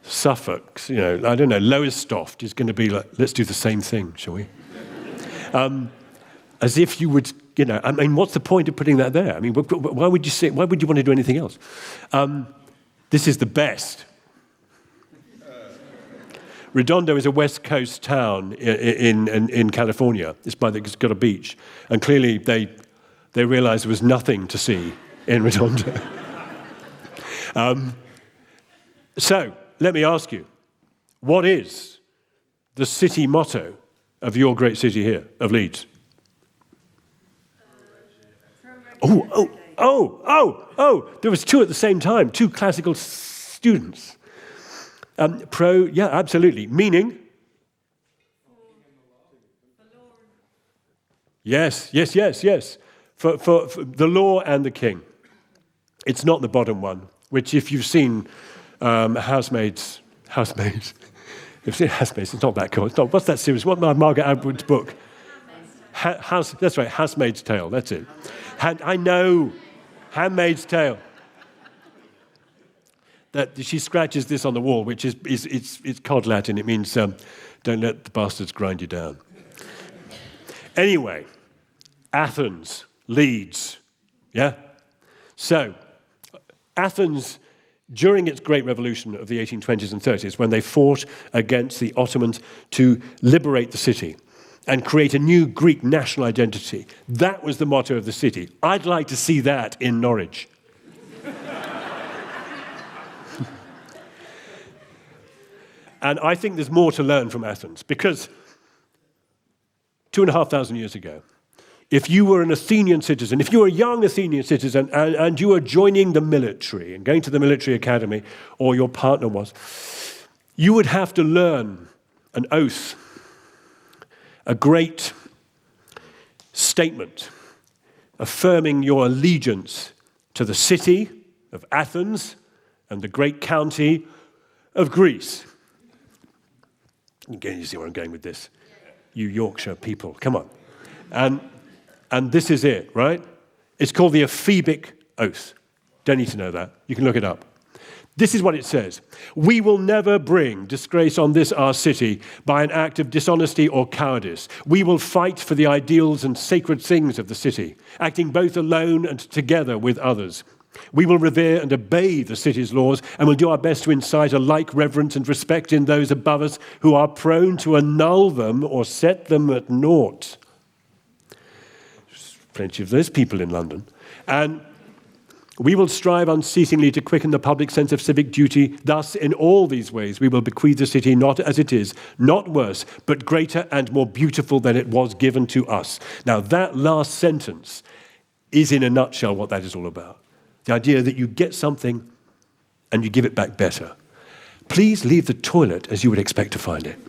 Suffolk, I don't know, Lowestoft is going to be like, let's do the same thing, shall we? As if you would, what's the point of putting that there? Why would you want to do anything else? This is the best. Redondo is a West Coast town in California. It's got a beach. And clearly they realized there was nothing to see in Redondo. So, let me ask you, what is the city motto of your great city here, of Leeds? There was two at the same time, two classical students. Yeah, absolutely. Meaning? Yes. For the law and the king. It's not the bottom one, which if you've seen Housemaids. You've seen Housemaids, it's not that cool. It's not, what's that series? What's Margaret Atwood's book? That's right, Housemaid's Tale, that's it. I know. Handmaid's Tale. That she scratches this on the wall, which is it's Cod Latin. It means don't let the bastards grind you down. Anyway, Athens, Leeds, yeah? So, Athens, during its Great Revolution of the 1820s and 30s, when they fought against the Ottomans to liberate the city and create a new Greek national identity, that was the motto of the city. I'd like to see that in Norwich. And I think there's more to learn from Athens, because 2,500 years ago, if you were an Athenian citizen, if you were a young Athenian citizen and you were joining the military and going to the military academy, or your partner was, you would have to learn an oath, a great statement affirming your allegiance to the city of Athens and the great county of Greece. Again, you see where I'm going with this. You Yorkshire people, come on. And this is it, right? It's called the Ephebic Oath. Don't need to know that. You can look it up. This is what it says. We will never bring disgrace on this our city by an act of dishonesty or cowardice. We will fight for the ideals and sacred things of the city, acting both alone and together with others. We will revere and obey the city's laws, and will do our best to incite a like reverence and respect in those above us who are prone to annul them or set them at naught. There's plenty of those people in London. And we will strive unceasingly to quicken the public sense of civic duty. Thus, in all these ways, we will bequeath the city not as it is, not worse, but greater and more beautiful than it was given to us. Now, that last sentence is in a nutshell what that is all about. The idea that you get something and you give it back better. Please leave the toilet as you would expect to find it.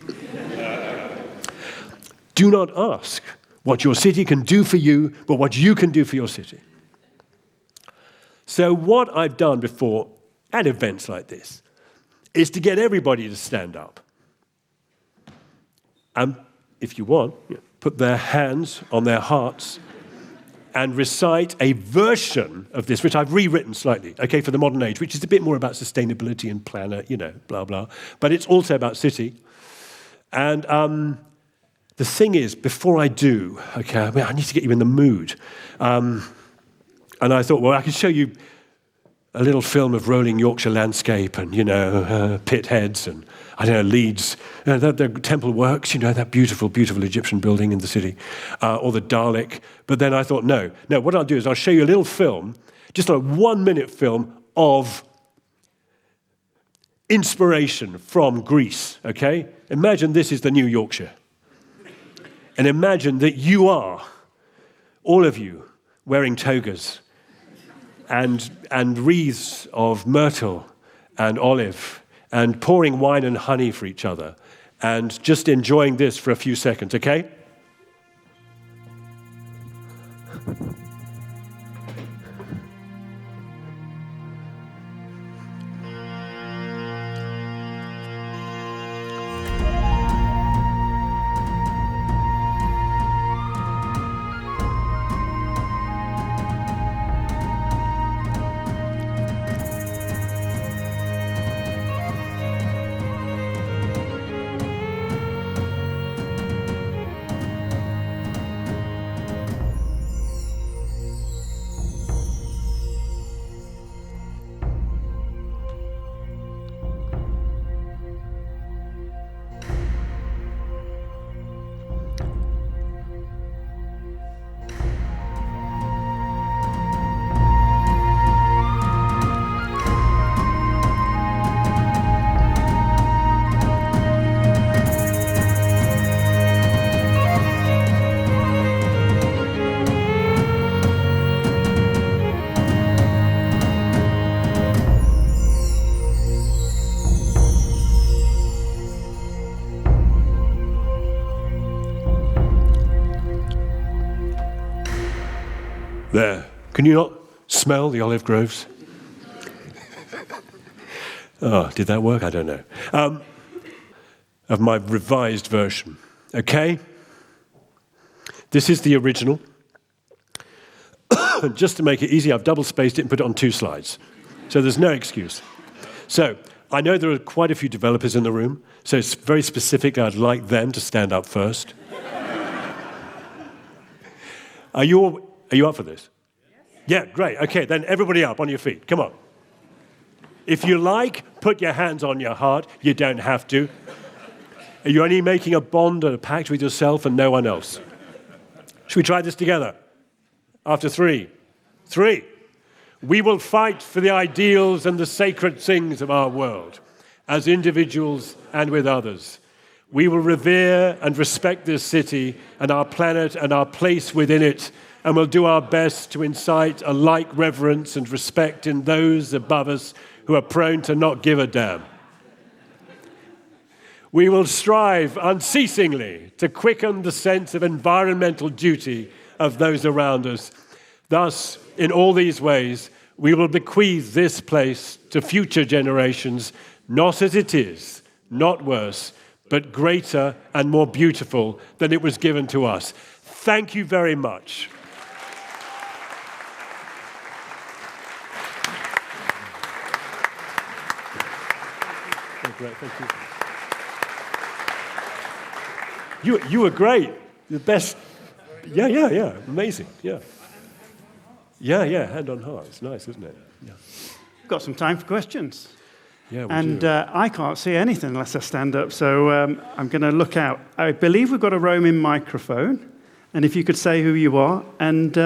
Do not ask what your city can do for you, but what you can do for your city. So what I've done before at events like this is to get everybody to stand up. And if you want, put their hands on their hearts and recite a version of this, which I've rewritten slightly, okay, for the modern age, which is a bit more about sustainability and planner, blah, blah. But it's also about city. And the thing is, before I do, okay, I need to get you in the mood. And I thought, well, I could show you a little film of rolling Yorkshire landscape and, pit heads and, I don't know, Leeds, the temple works, that beautiful, beautiful Egyptian building in the city, or the Dalek. But then I thought, no, what I'll do is I'll show you a little film, just a 1-minute film of inspiration from Greece, okay? Imagine this is the New Yorkshire. And imagine that you are, all of you, wearing togas and wreaths of myrtle and olive and pouring wine and honey for each other and just enjoying this for a few seconds, okay? There. Can you not smell the olive groves? Oh, did that work? I don't know. Of my revised version. Okay? This is the original. just to make it easy, I've double-spaced it and put it on 2 slides. So there's no excuse. So I know there are quite a few developers in the room, so it's very specific. I'd like them to stand up first. Are you up for this? Yeah, great. Okay, then everybody up on your feet. Come on. If you like, put your hands on your heart. You don't have to. Are you only making a bond and a pact with yourself and no one else? Should we try this together? After 3. 3. We will fight for the ideals and the sacred things of our world, as individuals and with others. We will revere and respect this city and our planet and our place within it, and will do our best to incite a like reverence and respect in those above us who are prone to not give a damn. We will strive unceasingly to quicken the sense of environmental duty of those around us. Thus, in all these ways, we will bequeath this place to future generations, not as it is, not worse, but greater and more beautiful than it was given to us. Thank you very much. Great, thank you. You were great. The best. Yeah, amazing. Yeah, hand on heart. It's nice, isn't it? Yeah. We've got some time for questions. Yeah, I can't see anything unless I stand up, so I'm going to look out. I believe we've got a roaming microphone, and if you could say who you are, and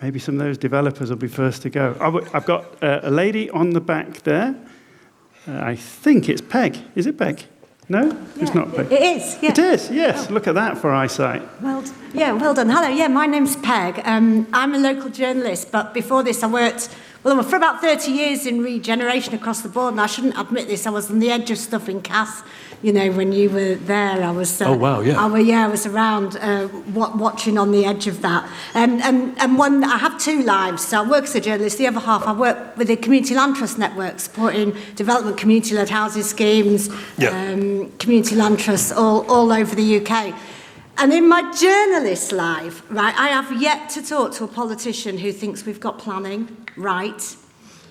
maybe some of those developers will be first to go. I've got a lady on the back there. I think it's Peg. Is it Peg? No? Yeah, it's not Peg. It is, yeah. It is, yes. Oh. Look at that for eyesight. Well done. Hello, yeah, my name's Peg. I'm a local journalist, but before this I worked, for about 30 years in regeneration across the board, and I shouldn't admit this, I was on the edge of stuff in Cass. You know, when you were there, I was... oh, wow, yeah. I was around watching on the edge of that. And one, I have 2 lives. So I work as a journalist. The other half, I work with the Community Land Trust Network, supporting development community-led housing schemes, community land trusts all over the UK. And in my journalist life, right, I have yet to talk to a politician who thinks we've got planning right.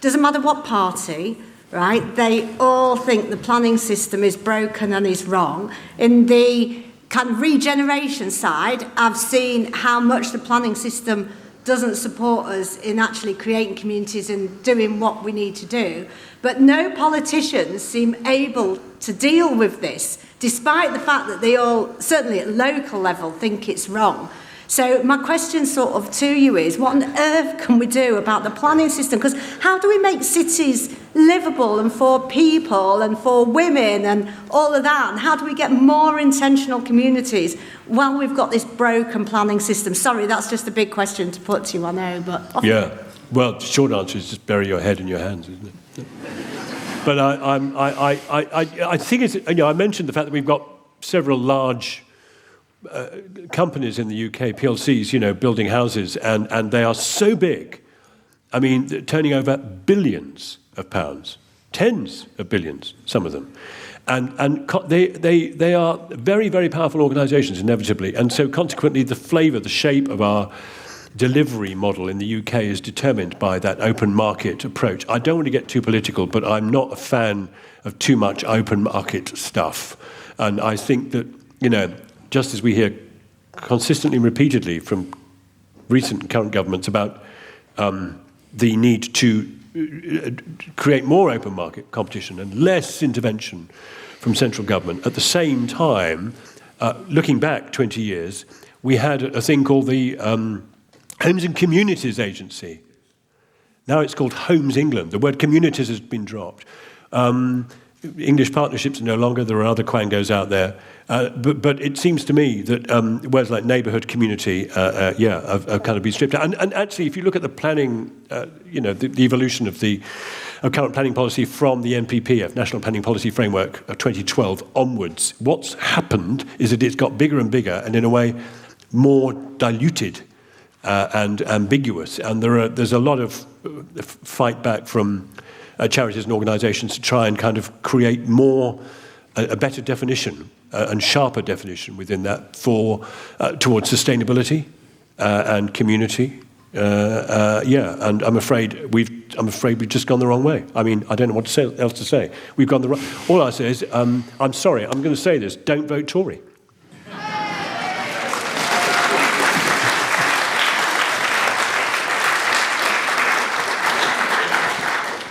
Doesn't matter what party... right? They all think the planning system is broken and is wrong. In the kind of regeneration side, I've seen how much the planning system doesn't support us in actually creating communities and doing what we need to do. But no politicians seem able to deal with this, despite the fact that they all, certainly at local level, think it's wrong. So my question sort of to you is, what on earth can we do about the planning system? Because how do we make cities livable and for people and for women and all of that? And how do we get more intentional communities while we've got this broken planning system? Sorry, that's just a big question to put to you, I know, but... Yeah, well, the short answer is just bury your head in your hands, isn't it? But I think it's, I mentioned the fact that we've got several large companies in the UK, PLCs, building houses, and they are so big. I mean, turning over billions of pounds, tens of billions, some of them. And they are very, very powerful organisations, inevitably. And so consequently, the flavour, the shape of our delivery model in the UK is determined by that open market approach. I don't want to get too political, but I'm not a fan of too much open market stuff. And I think that, just as we hear consistently and repeatedly from recent and current governments about the need to create more open market competition and less intervention from central government, at the same time, looking back 20 years, we had a thing called the Homes and Communities Agency. Now it's called Homes England. The word communities has been dropped. English partnerships are no longer. There are other quangos out there. But it seems to me that words like neighbourhood, community, have kind of been stripped out. And actually, if you look at the planning, the evolution of current planning policy from the NPPF, National Planning Policy Framework of 2012 onwards, what's happened is that it's got bigger and bigger, and in a way, more diluted and ambiguous. And there's a lot of fight back from charities and organisations to try and kind of create a better definition and sharper definition within that towards sustainability and community And I'm afraid we've just gone the wrong way. I mean, I don't know what else to say. We've gone the wrong. All I say is, I'm sorry. I'm going to say this: don't vote Tory.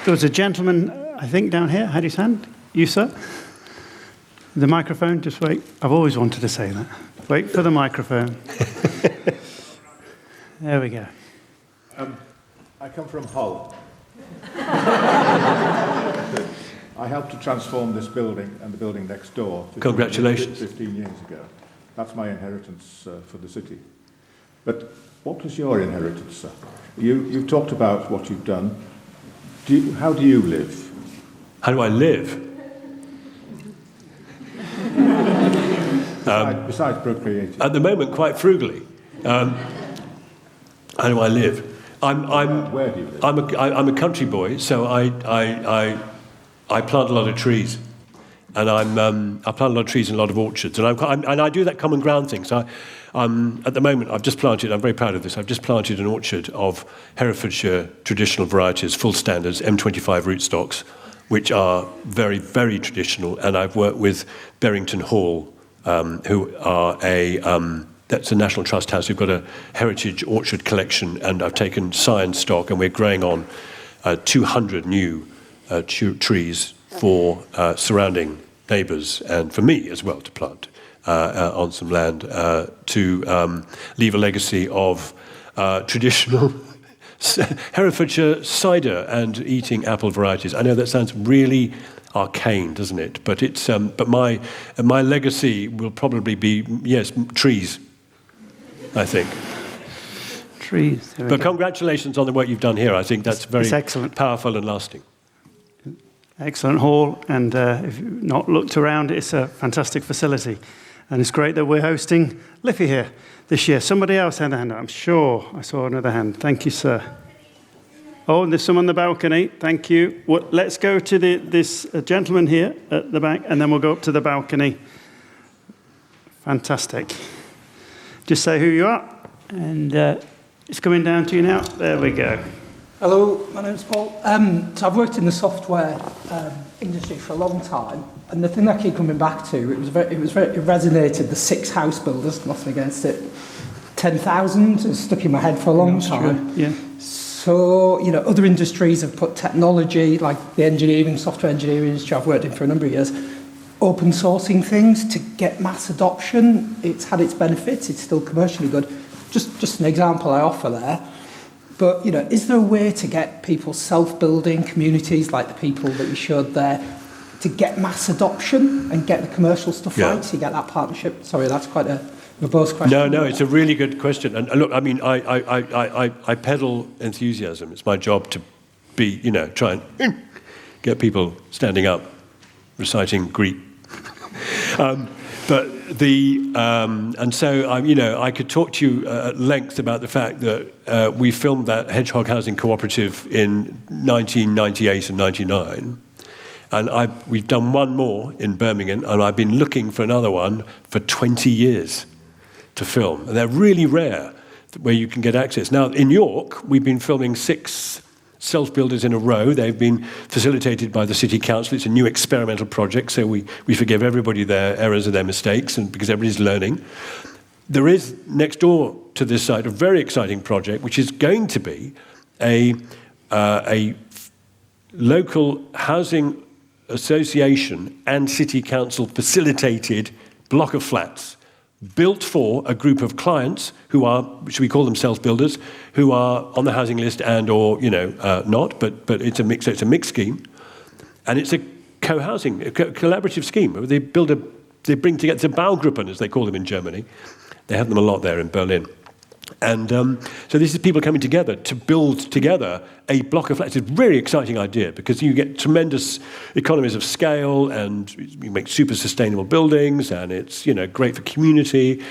There was a gentleman, I think, down here, had his hand. You, sir? The microphone, just wait. I've always wanted to say that. Wait for the microphone. There we go. I come from Hull. I helped to transform this building and the building next door. Congratulations. 15 years ago. That's my inheritance for the city. But what was your inheritance, sir? You've talked about what you've done. How do you live? How do I live? Besides procreating. At the moment, quite frugally. How do I live? Where do you live? I'm a country boy, so I plant a lot of trees, and I plant a lot of trees and a lot of orchards, and I do that common ground thing. So at the moment, I've just planted. I'm very proud of this. I've just planted an orchard of Herefordshire traditional varieties, full standards, M25 rootstocks, which are very, very traditional. And I've worked with Berrington Hall, who are that's a National Trust house. We've got a heritage orchard collection, and I've taken science stock, and we're growing on 200 new trees for surrounding neighbours and for me as well to plant on some land to leave a legacy of traditional Herefordshire cider and eating apple varieties. I know that sounds really arcane, doesn't it? But it's but my legacy will probably be trees, I think. Trees. But congratulations on the work you've done here. I think that's very excellent. Powerful and lasting. Excellent hall, and if you've not looked around, it's a fantastic facility. And it's great that we're hosting LIFI here this year. Somebody else had a hand up. I'm sure I saw another hand. Thank you, sir. Oh, and there's someone on the balcony. Thank you. Well, let's go to this gentleman here at the back, and then we'll go up to the balcony. Fantastic. Just say who you are, and it's coming down to you now. There we go. Hello, my name's Paul. So I've worked in the software industry for a long time, and the thing I keep coming back to, it resonated, the 6 house builders, nothing against it, 10,000, it's stuck in my head for a long time. Yeah. So, other industries have put technology, like the engineering, software engineering industry I've worked in for a number of years, open sourcing things to get mass adoption. It's had its benefits, it's still commercially good. Just an example I offer there. But, is there a way to get people self-building communities like the people that you showed there to get mass adoption and get the commercial stuff right, to get that partnership? Sorry, that's quite a verbose question. No, it's a really good question. And look, I mean, I peddle enthusiasm. It's my job to be, try and get people standing up, reciting Greek. And so I could talk to you at length about the fact that we filmed that Hedgehog Housing Cooperative in 1998 and 99, and we've done one more in Birmingham, and I've been looking for another one for 20 years to film. And they're really rare where you can get access. Now, in York, we've been filming 6 self-builders in a row. They've been facilitated by the City Council. It's a new experimental project, so we forgive everybody their errors and their mistakes, and because everybody's learning. There is, next door to this site, a very exciting project, which is going to be a local housing association and City Council facilitated block of flats built for a group of clients who are, should we call them self-builders, who are on the housing list and or, not, but it's a mix. So it's a mixed scheme. And it's a co-housing, a collaborative scheme. They bring together, it's a Baugruppen, as they call them in Germany. They have them a lot there in Berlin. And so this is people coming together to build together a block of flats. It's a very exciting idea because you get tremendous economies of scale and you make super sustainable buildings and it's, great for community.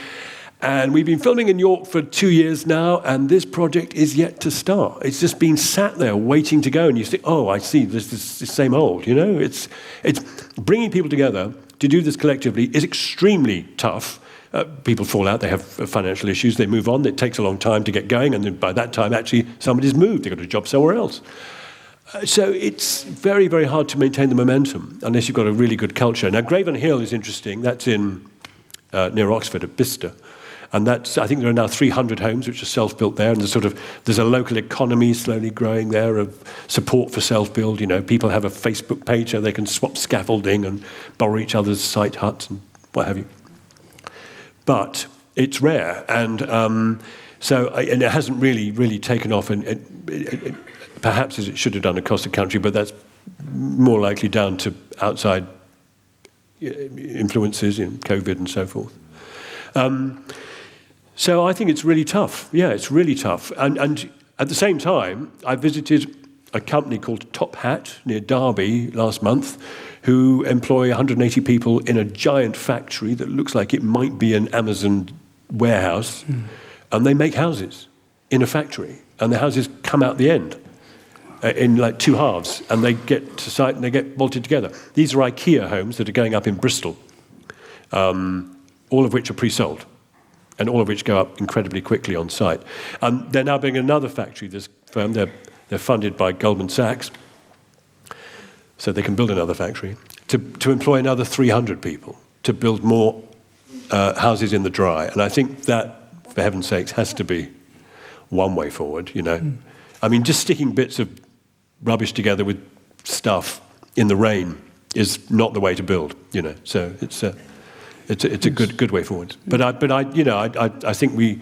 And we've been filming in York for 2 years now, and this project is yet to start. It's just been sat there waiting to go, and you think, oh, I see, this is the same old, It's bringing people together to do this collectively is extremely tough. People fall out, they have financial issues, they move on, it takes a long time to get going, and then by that time, actually, somebody's moved, they've got a job somewhere else. So it's very, very hard to maintain the momentum unless you've got a really good culture. Now, Graven Hill is interesting. That's in near Oxford at Bicester. And that's, I think there are now 300 homes which are self-built there, and there's a local economy slowly growing there of support for self-build. People have a Facebook page so they can swap scaffolding and borrow each other's site huts and what have you. But it's rare, and and it hasn't really taken off, and perhaps as it should have done across the country, but that's more likely down to outside influences in COVID and so forth. So I think it's really tough. Yeah, it's really tough. And at the same time, I visited a company called Top Hat near Derby last month, who employ 180 people in a giant factory that looks like it might be an Amazon warehouse. And they make houses in a factory. And the houses come out the end in like two halves. And they get to site and they get bolted together. These are IKEA homes that are going up in Bristol, all of which are pre-sold. And all of which go up incredibly quickly on site. They're now building another factory, this firm. They're funded by Goldman Sachs, so they can build another factory, to employ another 300 people, to build more houses in the dry. And I think that, for heaven's sakes, has to be one way forward, I mean, just sticking bits of rubbish together with stuff in the rain is not the way to build, So it's a good way forward. But I think we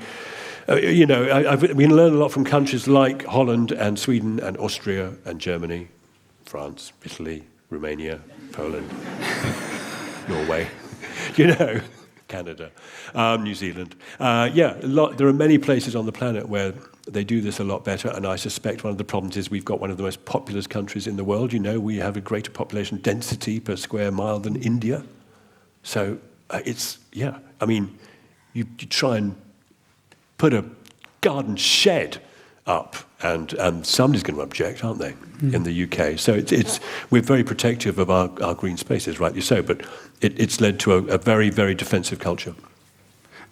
learn a lot from countries like Holland and Sweden and Austria and Germany, France, Italy, Romania, Poland, Norway, Canada, New Zealand. There are many places on the planet where they do this a lot better, and I suspect one of the problems is we've got one of the most populous countries in the world. We have a greater population density per square mile than India. So you try and put a garden shed up, and somebody's going to object, aren't they, in the UK? So we're very protective of our green spaces, rightly so, but it's led to a very, very defensive culture.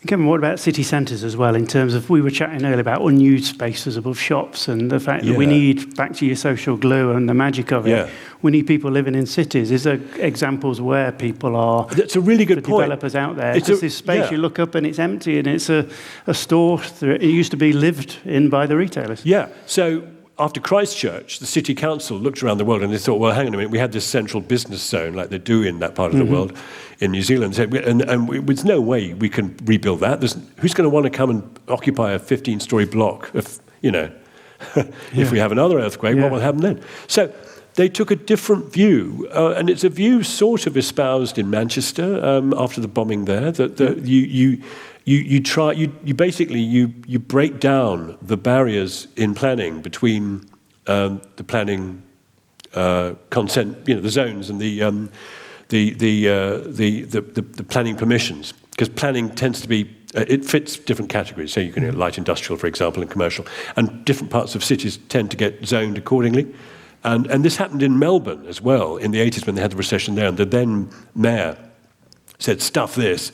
Kevin, what about city centres as well, in terms of, we were chatting earlier about unused spaces above shops and the fact that we need, back to your social glue and the magic of it, we need people living in cities. Is there examples where people are, that's a really good point, developers out there? It's this space you look up and it's empty and it's a store, it used to be lived in by the retailers. Yeah, so after Christchurch, the city council looked around the world and they thought, well, hang on a minute, we had this central business zone like they do in that part of the world in New Zealand, and there's no way we can rebuild that. Who's going to want to come and occupy a 15-story block if we have another earthquake, what will happen then? So they took a different view, and it's a view sort of espoused in Manchester after the bombing there, that you break down the barriers in planning between the planning consent, the zones and the planning permissions, because planning tends to be it fits different categories. So you can have light industrial, for example, and commercial, and different parts of cities tend to get zoned accordingly. And this happened in Melbourne as well in the 80s when they had the recession there, and the then mayor said, "Stuff this."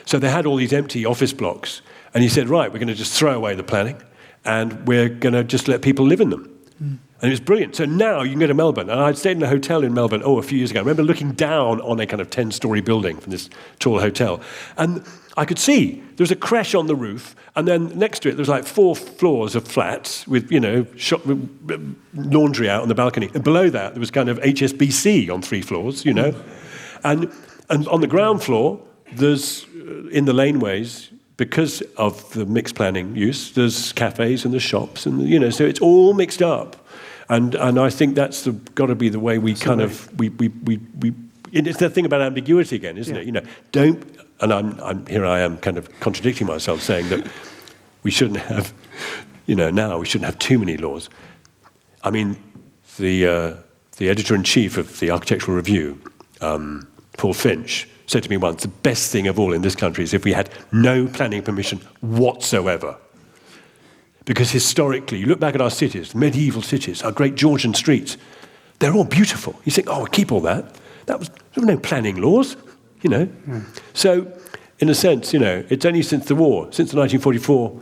So they had all these empty office blocks, and he said, right, we're going to just throw away the planning, and we're going to just let people live in them. And it was brilliant. So now you can go to Melbourne, and I'd stayed in a hotel in Melbourne, a few years ago. I remember looking down on a kind of 10-story building from this tall hotel, and I could see there was a creche on the roof, and then next to it there was like 4 floors of flats with, laundry out on the balcony. And below that there was kind of HSBC on 3 floors, And on the ground floor, there's, in the laneways, because of the mixed planning use, there's cafes and the shops, and so it's all mixed up, and I think that's got to be the way we kind of we. It's the thing about ambiguity again, isn't it? Don't. And I am kind of contradicting myself, saying that we shouldn't have, now we shouldn't have too many laws. I mean, the editor-in-chief of the Architectural Review, Paul Finch, said to me once, the best thing of all in this country is if we had no planning permission whatsoever. Because historically, you look back at our cities, medieval cities, our great Georgian streets, they're all beautiful. You think, we'll keep all that. There were no planning laws, So in a sense, it's only since the war, since the 1944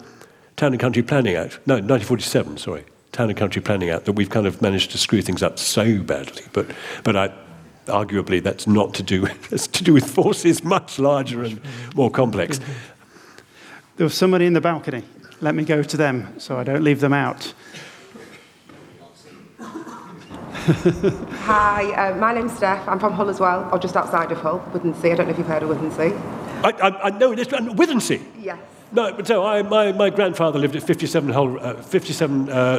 Town and Country Planning Act, no, 1947, sorry, Town and Country Planning Act, that we've kind of managed to screw things up so badly. But arguably that's not to do, it's to do with forces much larger and more complex. There was somebody in the balcony. Let me go to them so I don't leave them out. Hi, my name's Steph. I'm from Hull as well, or just outside of Hull, Withensea. I don't know if you've heard of Withensea. I know this, Withensea. Yes. No, but so my grandfather lived at 57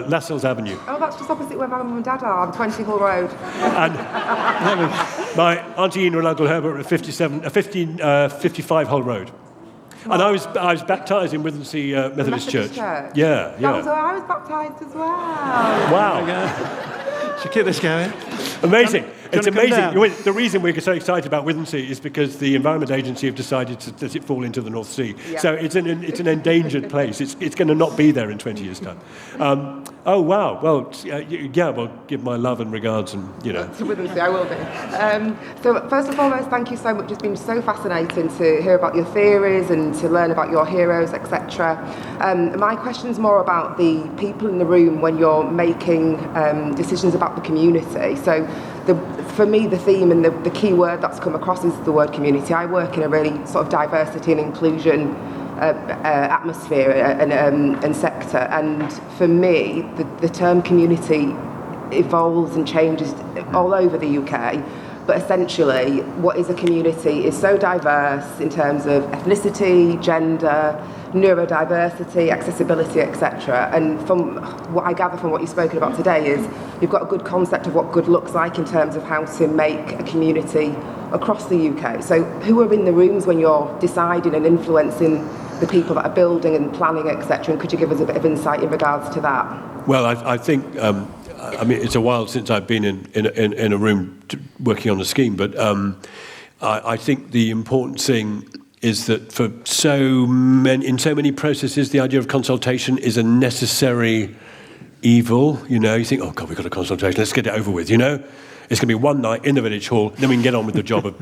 Lascelles Avenue. Oh, that's just opposite where my mum and dad are, on 20 Hull Road. And my Auntie Ina and Uncle Herbert were at 55 Hull Road. And I was baptised in Withensea Methodist Church. Yeah. That was where I was baptised as well. Wow. Should keep this going. Amazing. It's amazing. Down? The reason we're so excited about Withensea is because the Environment Agency have decided to let it fall into the North Sea. Yeah. So it's an endangered place. It's going to not be there in 20 years' time. Oh, wow. Well, well, give my love and regards and, To Withensea, I will do. So first and foremost, thank you so much. It's been so fascinating to hear about your theories and to learn about your heroes, etc. My question's more about the people in the room when you're making decisions about the community. So for me, the theme and the key word that's come across is the word community. I work in a really sort of diversity and inclusion atmosphere and sector, and for me, the term community evolves and changes all over the UK. But essentially, what is a community is so diverse in terms of ethnicity, gender, neurodiversity, accessibility, etc. And from what I gather from what you've spoken about today is you've got a good concept of what good looks like in terms of how to make a community across the UK. So who are in the rooms when you're deciding and influencing the people that are building and planning, etc.? And could you give us a bit of insight in regards to that? Well, I think, it's a while since I've been in a room working on a scheme, but I think the important thing is that for in so many processes, the idea of consultation is a necessary evil. You think, oh God, we've got a consultation, let's get it over with. It's going to be one night in the village hall, then we can get on with the job of,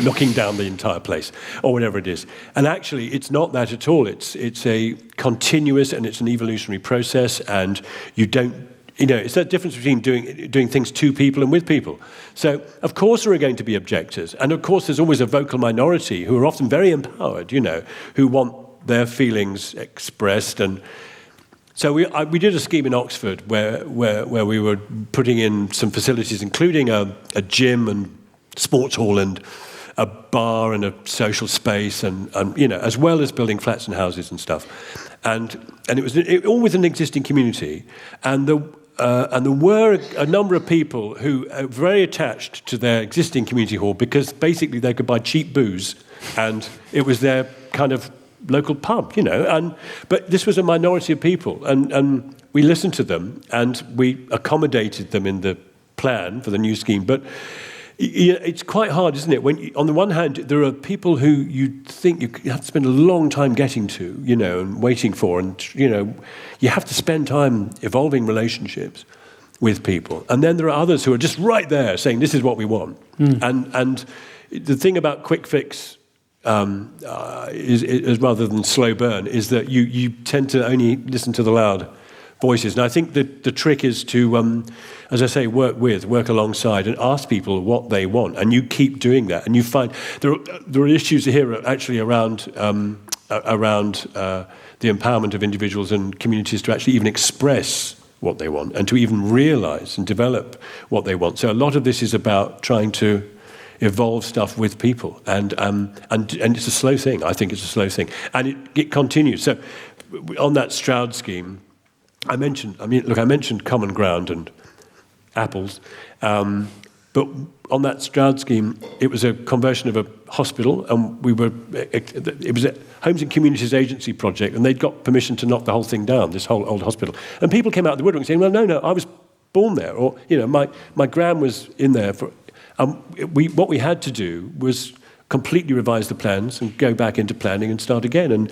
knocking down the entire place or whatever it is. And actually, it's not that at all. It's a continuous and it's an evolutionary process, and you don't. It's that difference between doing things to people and with people. So, of course, there are going to be objectors. And, of course, there's always a vocal minority who are often very empowered, who want their feelings expressed. And so we did a scheme in Oxford where we were putting in some facilities, including a gym and sports hall and a bar and a social space, and as well as building flats and houses and stuff. And it was all with an existing community. And there were a number of people who are very attached to their existing community hall because basically they could buy cheap booze and it was their kind of local pub, But this was a minority of people, and we listened to them and we accommodated them in the plan for the new scheme. But it's quite hard, isn't it? When on the one hand, there are people who you think you have to spend a long time getting to, and waiting for, and you have to spend time evolving relationships with people. And then there are others who are just right there saying, this is what we want. And the thing about quick fix is rather than slow burn is that you tend to only listen to the loud voices. And I think that the trick is to, as I say, work alongside and ask people what they want. And you keep doing that. And you find there are issues here actually around the empowerment of individuals and communities to actually even express what they want and to even realise and develop what they want. So a lot of this is about trying to evolve stuff with people. And it's a slow thing. I think it's a slow thing. And it continues. So on that Stroud scheme, I mentioned common ground and apples, but on that Stroud scheme, it was a conversion of a hospital, and it was a Homes and Communities Agency project, and they'd got permission to knock the whole thing down, this whole old hospital. And people came out of the woodwork saying, well, no, I was born there, or my gran was in there. What we had to do was completely revise the plans and go back into planning and start again. And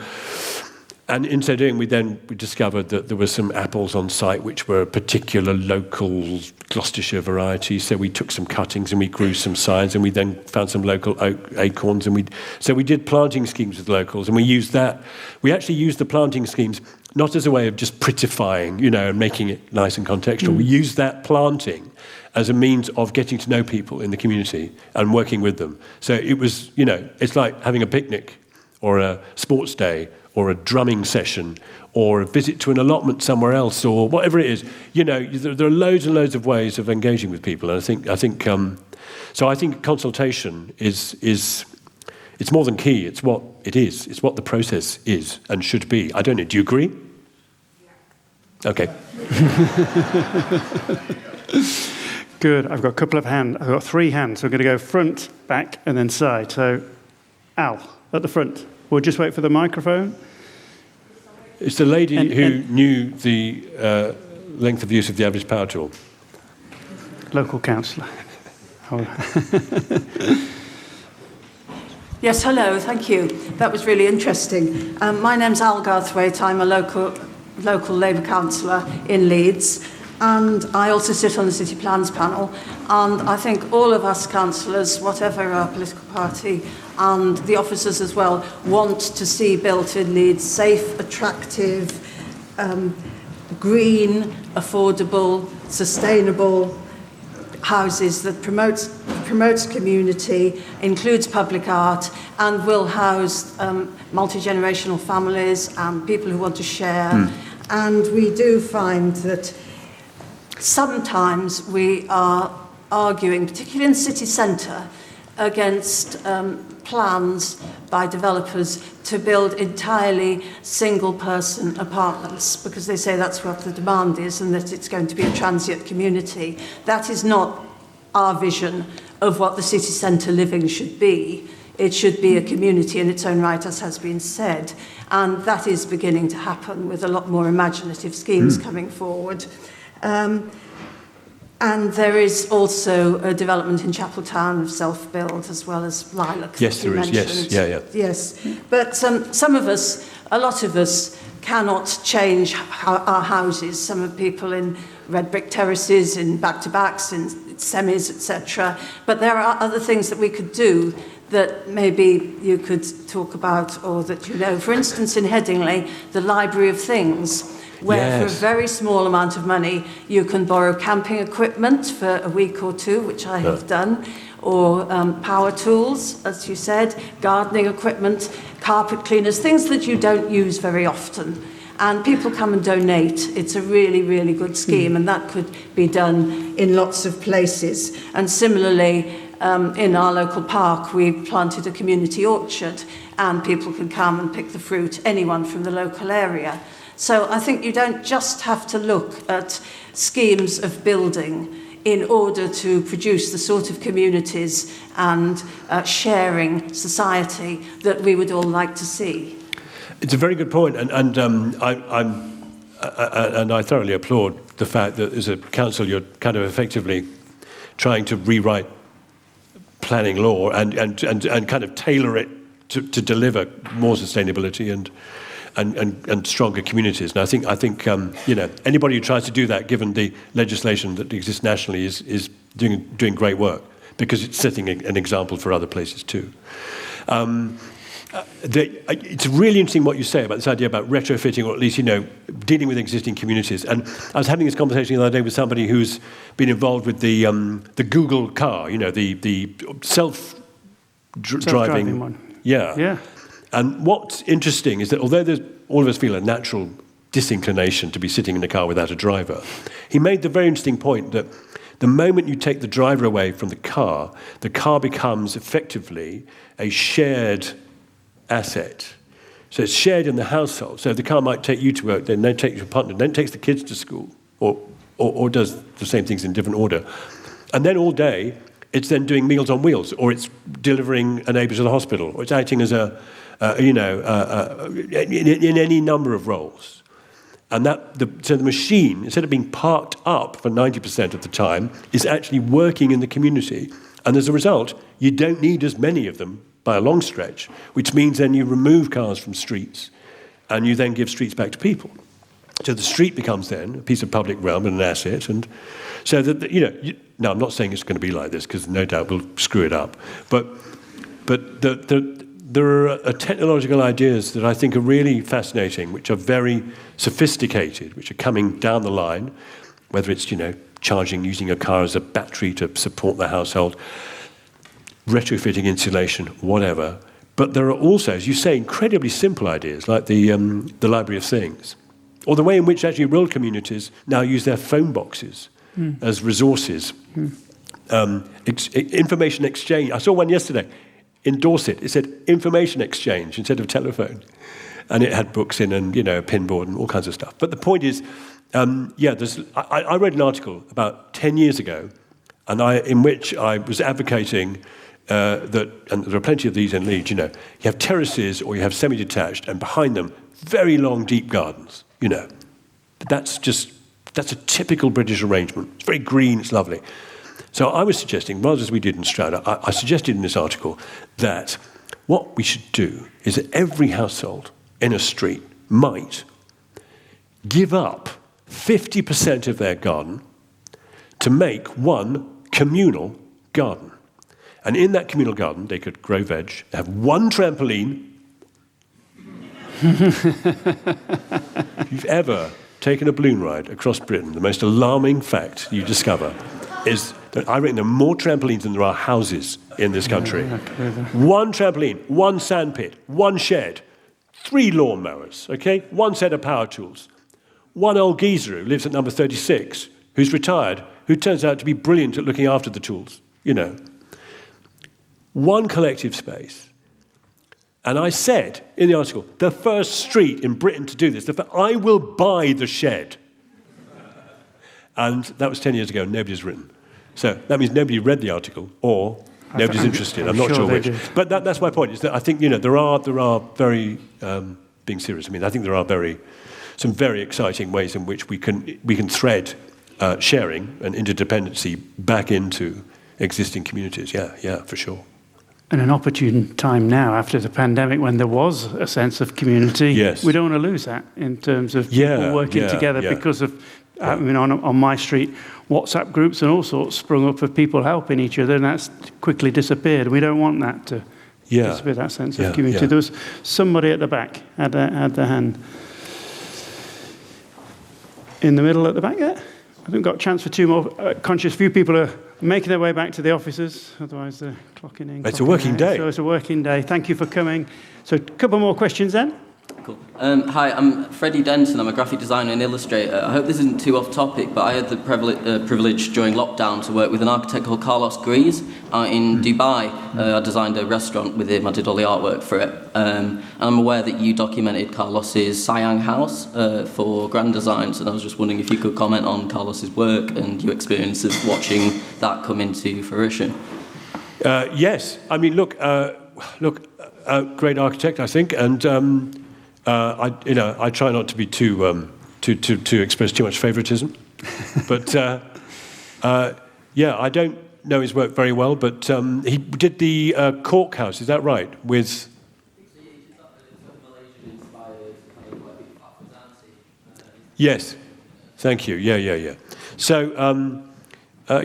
And in so doing, we discovered that there were some apples on site which were a particular local Gloucestershire variety. So we took some cuttings and we grew some signs, and we then found some local oak acorns. And we did planting schemes with locals, and we used that. We actually used the planting schemes not as a way of just prettifying, and making it nice and contextual. We used that planting as a means of getting to know people in the community and working with them. So it was, it's like having a picnic or a sports day or a drumming session, or a visit to an allotment somewhere else, or whatever it is. There are loads and loads of ways of engaging with people, and I think consultation is it's more than key. It's what it is. It's what the process is and should be. I don't know. Do you agree? Yeah. Okay. Good. I've got a couple of hands. I've got 3 hands. So I'm going to go front, back, and then side. So, Al, at the front. We'll just wait for the microphone. It's the lady who knew the length of use of the average power tool. Local councillor. Yes, hello, thank you. That was really interesting. My name's Al Garthwaite. I'm a local Labour councillor in Leeds, and I also sit on the City Plans panel. And I think all of us councillors, whatever our political party, and the officers as well, want to see built in Leeds safe, attractive, green, affordable, sustainable houses that promotes community, includes public art, and will house multi-generational families and people who want to share. And we do find that sometimes we are arguing, particularly in the city centre, against plans by developers to build entirely single-person apartments, because they say that's what the demand is and that it's going to be a transient community. That is not our vision of what the city centre living should be. It should be a community in its own right, as has been said, and that is beginning to happen with a lot more imaginative schemes coming forward. And there is also a development in Chapeltown of self-build as well as Lilac. Yes, there is. Yes, yeah. Yes, but some of us, a lot of us, cannot change our houses. Some of people in red brick terraces, in back-to-backs, in semis, etc. But there are other things that we could do that maybe you could talk about, or that you know. For instance, in Headingley, the Library of Things, where for a very small amount of money you can borrow camping equipment for a week or two, which I have done, or power tools, as you said, gardening equipment, carpet cleaners, things that you don't use very often. And people come and donate. It's a really, really good scheme, and that could be done in lots of places. And similarly, in our local park, we planted a community orchard, and people can come and pick the fruit, anyone from the local area. So I think you don't just have to look at schemes of building in order to produce the sort of communities and sharing society that we would all like to see. It's a very good point, and I thoroughly applaud the fact that as a council you're kind of effectively trying to rewrite planning law and kind of tailor it to deliver more sustainability and stronger communities. And I think anybody who tries to do that, given the legislation that exists nationally, is doing great work, because it's setting an example for other places too. It's really interesting what you say about this idea about retrofitting, or at least dealing with existing communities. And I was having this conversation the other day with somebody who's been involved with the Google car, the self-driving one. Yeah. And what's interesting is that although all of us feel a natural disinclination to be sitting in a car without a driver, he made the very interesting point that the moment you take the driver away from the car becomes effectively a shared asset. So it's shared in the household. So the car might take you to work, then takes your partner, then takes the kids to school, or does the same things in different order. And then all day, it's then doing Meals on Wheels, or it's delivering a neighbour to the hospital, or it's acting as in any number of roles. And so the machine, instead of being parked up for 90% of the time, is actually working in the community. And as a result, you don't need as many of them by a long stretch, which means then you remove cars from streets and you then give streets back to people. So the street becomes then a piece of public realm and an asset, and so that now I'm not saying it's going to be like this because no doubt we'll screw it up, but there are technological ideas that I think are really fascinating, which are very sophisticated, which are coming down the line, whether it's charging, using a car as a battery to support the household, retrofitting insulation, whatever. But there are also, as you say, incredibly simple ideas like the Library of Things, or the way in which actually rural communities now use their phone boxes as resources. Information exchange. I saw one yesterday in Dorset. It said information exchange instead of telephone. And it had books in and, a pinboard and all kinds of stuff. But the point is, I read an article about 10 years ago in which I was advocating that, and there are plenty of these in Leeds, you have terraces or you have semi-detached, and behind them, very long, deep gardens, That's a typical British arrangement. It's very green, it's lovely. So I was suggesting, rather as we did in Stroud, I suggested in this article that what we should do is that every household in a street might give up 50% of their garden to make one communal garden. And in that communal garden, they could grow veg, have one trampoline. If you've ever taken a balloon ride across Britain, the most alarming fact you discover is that I reckon there are more trampolines than there are houses in this country. One trampoline, one sandpit, one shed, 3 lawnmowers, okay? One set of power tools. One old geezer who lives at number 36, who's retired, who turns out to be brilliant at looking after the tools, One collective space. And I said in the article, the first street in Britain to do this, I will buy the shed. And that was 10 years ago, and nobody's written. So that means nobody read the article, or nobody's interested. I'm not sure which. But that's my point, is that I think, there are very, being serious, I think there are some very exciting ways in which we can thread sharing and interdependency back into existing communities. Yeah, for sure. And an opportune time now after the pandemic when there was a sense of community. Yes. We don't want to lose that in terms of people working together because of, on my street, WhatsApp groups and all sorts sprung up of people helping each other, and that's quickly disappeared. We don't want that to disappear, that sense of community. Yeah. There was somebody at the back, had their hand. In the middle at the back there. I think we've got a chance for 2 more. Conscious few people are making their way back to the offices, otherwise they're clocking in. It's a working day. So it's a working day. Thank you for coming. So a couple more questions then. Cool. Hi, I'm Freddie Denton. I'm a graphic designer and illustrator. I hope this isn't too off topic, but I had the privilege during lockdown to work with an architect called Carlos Grease out in Dubai. I designed a restaurant with him. I did all the artwork for it. And I'm aware that you documented Carlos's Siang house for Grand Designs, and I was just wondering if you could comment on Carlos's work and your experience of watching that come into fruition. Yes. Great architect, I think, and I try not to be to express too much favoritism, but I don't know his work very well. But he did the Cork House, is that right? With yes, thank you. Yeah. So I'll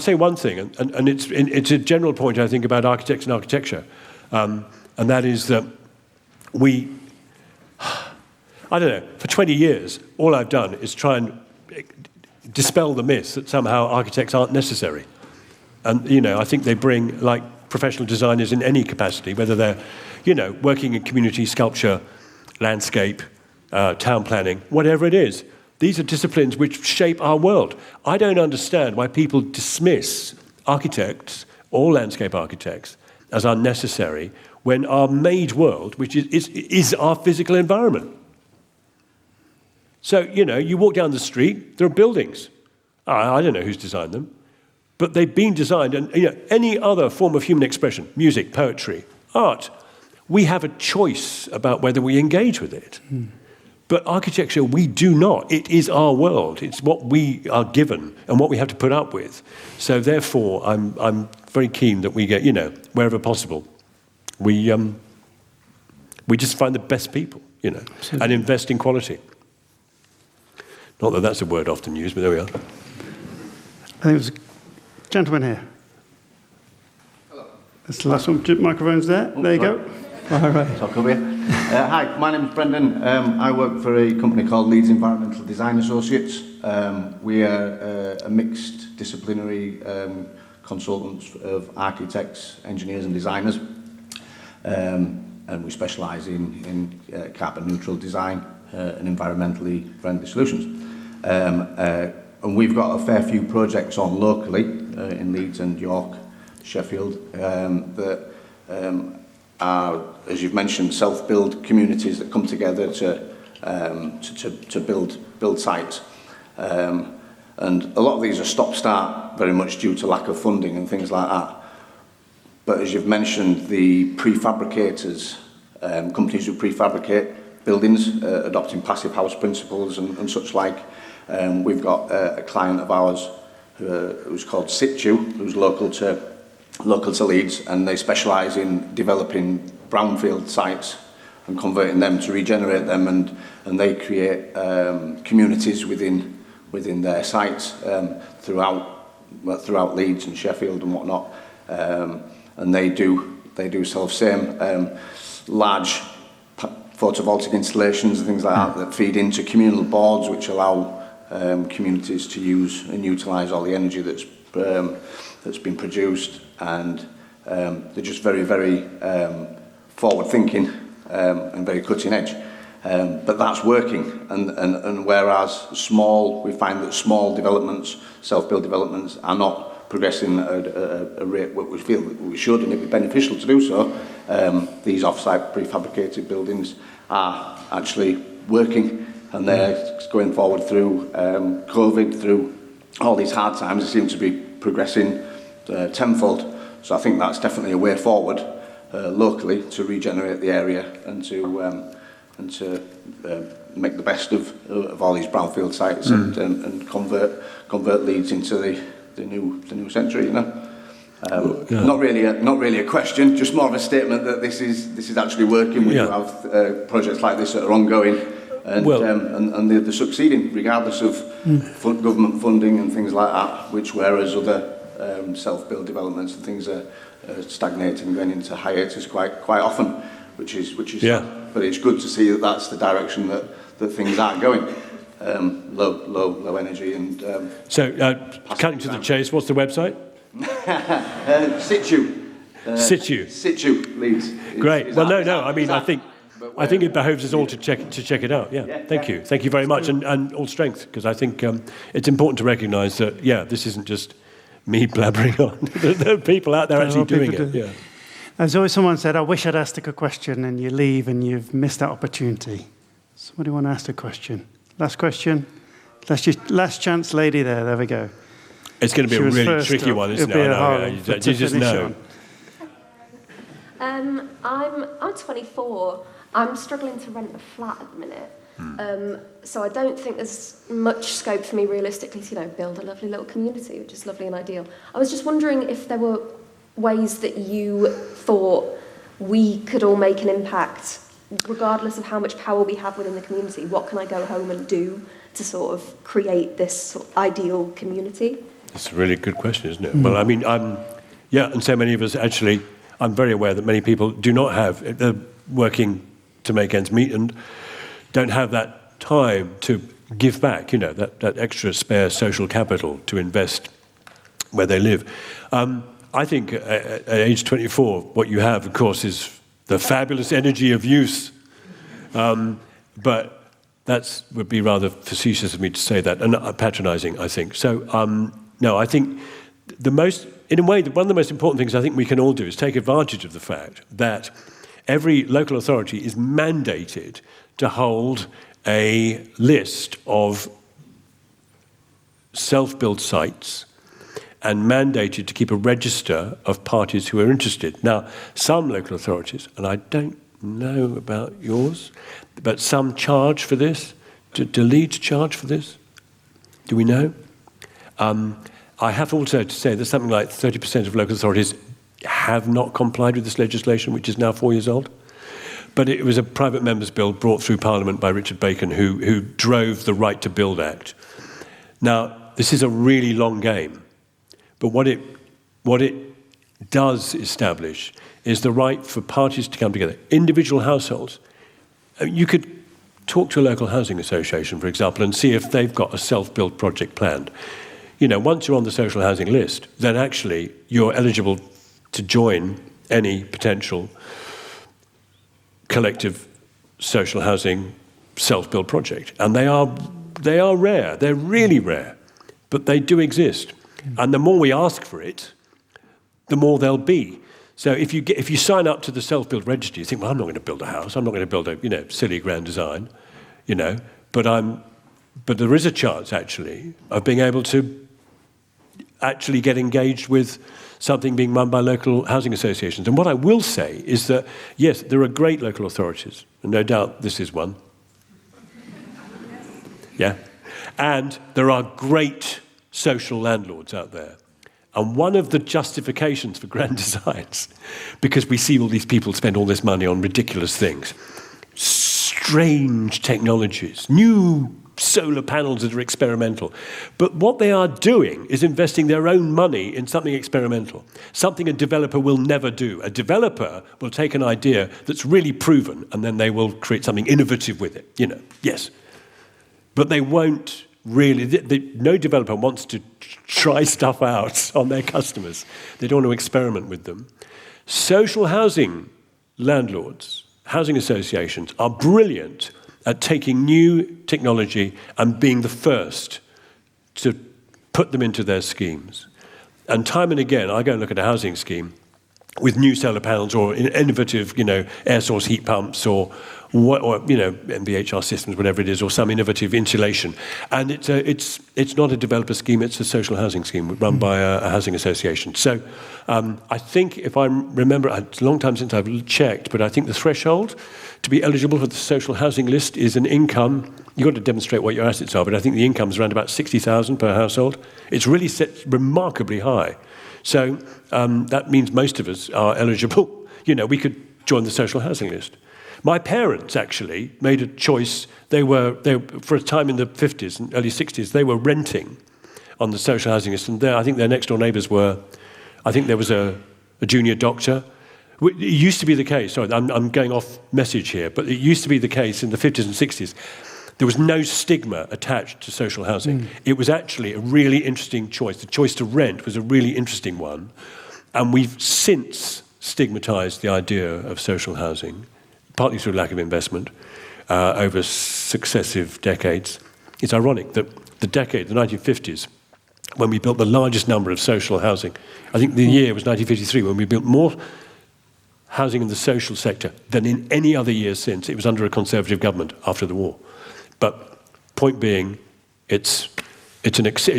say one thing, and it's a general point I think about architects and architecture, and that is that. For 20 years, all I've done is try and dispel the myth that somehow architects aren't necessary. And, I think they bring, like professional designers in any capacity, whether they're, working in community sculpture, landscape, town planning, whatever it is. These are disciplines which shape our world. I don't understand why people dismiss architects or landscape architects as unnecessary when our made world, which is our physical environment. So, you walk down the street, there are buildings. I don't know who's designed them, but they've been designed, and any other form of human expression, music, poetry, art, we have a choice about whether we engage with it. But architecture, we do not. It is our world. It's what we are given and what we have to put up with. So therefore, I'm very keen that we get, wherever possible, we We just find the best people, and invest in quality. Not that that's a word often used, but there we are. I think it was a gentleman here. Hello. That's the last one. Microphone's there. There you go. All right. Talk over here. Hi, my name's Brendan. I work for a company called Leeds Environmental Design Associates. We are a mixed disciplinary consultants of architects, engineers and designers. And we specialise in carbon neutral design and environmentally friendly solutions. And we've got a fair few projects on locally in Leeds and York, Sheffield, that are, as you've mentioned, self-build communities that come together to build sites. And a lot of these are stop-start very much due to lack of funding and things like that. But as you've mentioned, the prefabricators, companies who prefabricate buildings, adopting passive house principles and such like. We've got a client of ours who's called Situ, who's local to Leeds, and they specialise in developing brownfield sites and converting them to regenerate them, and they create communities within their sites throughout Leeds and Sheffield and whatnot. And they do self-same large photovoltaic installations and things like that feed into communal boards, which allow communities to use and utilise all the energy that's been produced, and they're just very, very forward-thinking and very cutting-edge. But that's working, and whereas we find that small developments, self-build developments, are not progressing at a rate what we feel that we should, and it'd be beneficial to do so. These off-site prefabricated buildings are actually working, and they're going forward through COVID, through all these hard times. They seem to be progressing tenfold. So I think that's definitely a way forward locally to regenerate the area and to make the best of all these brownfield sites and convert Leeds into the new century. Not really a question, just more of a statement that this is actually working. We do have projects like this that are ongoing, and they're succeeding regardless of government funding and things like that. Whereas other self-build developments and things are stagnating, going into hiatus quite often, which is but it's good to see that that's the direction that things are going. Low energy and so cutting to the chase, what's the website? Situ Leeds. Great. Well, no. I mean, I think it behoves us all to check it out. Yeah. Thank you very much, and all strength, because I think it's important to recognise that this isn't just me blabbering on. There are people out there actually doing it. Yeah. There's always someone said, "I wish I'd asked a question," and you leave and you've missed that opportunity. Somebody want to ask a question? Last question. Last chance, lady there. There we go. It's going to be a really tricky one, isn't it? You just know. I'm 24. I'm struggling to rent a flat at the minute. So I don't think there's much scope for me realistically to build a lovely little community, which is lovely and ideal. I was just wondering if there were ways that you thought we could all make an impact, regardless of how much power we have within the community. What can I go home and do to sort of create this sort of ideal community? It's a really good question, isn't it? Well, I mean, and so many of us actually, I'm very aware that many people do not have, they're working to make ends meet and don't have that time to give back, that extra spare social capital to invest where they live. I think at age 24, what you have, of course, is the fabulous energy of youth. But that would be rather facetious of me to say that, and patronising, I think. So, no, I think in a way, one of the most important things I think we can all do is take advantage of the fact that every local authority is mandated to hold a list of self-built sites and mandated to keep a register of parties who are interested. Now, some local authorities, and I don't know about yours, but some charge for this. Do Leeds charge for this? Do we know? I have also to say that something like 30% of local authorities have not complied with this legislation, which is now 4 years old. But it was a private member's bill brought through Parliament by Richard Bacon, who drove the Right to Build Act. Now, this is a really long game, but what it does establish is the right for parties to come together, individual households. You could talk to a local housing association, for example, and see if they've got a self-built project planned. You know, once you're on the social housing list, then actually you're eligible to join any potential collective social housing self-built project. And they are rare. They're really rare, but they do exist. And the more we ask for it, the more there'll be. So if you sign up to the self-built register, you think, well, I'm not going to build a house. I'm not going to build a silly grand design, but there is a chance actually of being able to actually get engaged with something being run by local housing associations. And what I will say is that, yes, there are great local authorities, and no doubt this is one. Yeah. And there are great social landlords out there. And one of the justifications for grand designs, because we see all these people spend all this money on ridiculous things, strange technologies, new solar panels that are experimental. But what they are doing is investing their own money in something experimental, something a developer will never do. A developer will take an idea that's really proven, and then they will create something innovative with it, yes. But they won't really, no developer wants to try stuff out on their customers. They don't want to experiment with them. Social housing landlords, housing associations are brilliant at taking new technology and being the first to put them into their schemes. And time and again, I go and look at a housing scheme with new solar panels or innovative, air source heat pumps or MVHR systems, whatever it is, or some innovative insulation. And it's not a developer scheme, it's a social housing scheme run by a housing association. So I think, if I remember, it's a long time since I've checked, but I think the threshold to be eligible for the social housing list is an income. You've got to demonstrate what your assets are, but I think the income is around about 60,000 per household. It's really set remarkably high. So that means most of us are eligible. We could join the social housing list. My parents actually made a choice. They were for a time in the 50s and early 60s, they were renting on the social housing list. And I think their next door neighbours were, I think there was a junior doctor. It used to be the case, sorry, I'm going off message here, but it used to be the case in the 50s and 60s. There was no stigma attached to social housing. It was actually a really interesting choice. The choice to rent was a really interesting one. And we've since stigmatized the idea of social housing, partly through lack of investment over successive decades. It's ironic that the 1950s, when we built the largest number of social housing, I think the year was 1953, when we built more housing in the social sector than in any other year since. It was under a Conservative government after the war. But point being, it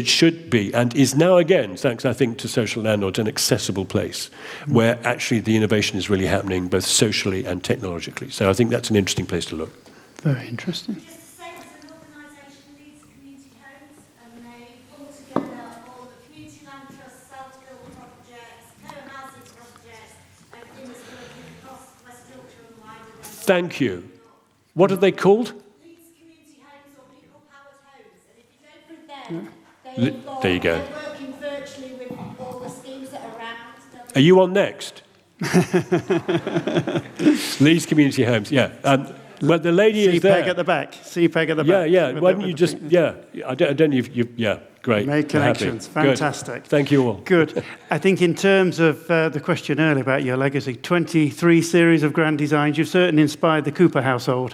should be, and is now again, thanks I think to social landlords, an accessible place where actually the innovation is really happening both socially and technologically. So I think that's an interesting place to look. Very interesting. Just the same as an organisation, Leeds Community Homes, and they pull together all the community land trusts, self-built projects, co-housing projects, everything that's working across West Yorkshire and wider. Thank you. What are they called? There you go. They're working virtually with all the schemes that are around. Are you on next? Leeds Community Homes, yeah. Well, the lady is there. CPEG at the back. CPEG at the back. Yeah. Why don't you just, I don't know if you, great. Make connections. Fantastic. Good. Thank you all. Good. I think in terms of the question earlier about your legacy, 23 series of grand designs, you've certainly inspired the Cooper household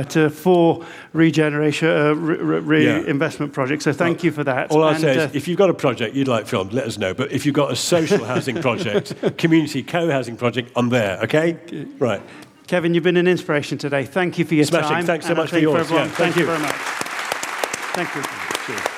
to 4 regeneration, reinvestment projects. So thank you for that. All I'll say is, if you've got a project you'd like filmed, let us know. But if you've got a social housing project, community co-housing project, I'm there, okay? Right. Kevin, you've been an inspiration today. Thank you for your Smashing. time. Thanks so much for yours. Everyone, Thank you very much. Thank you. Cheers.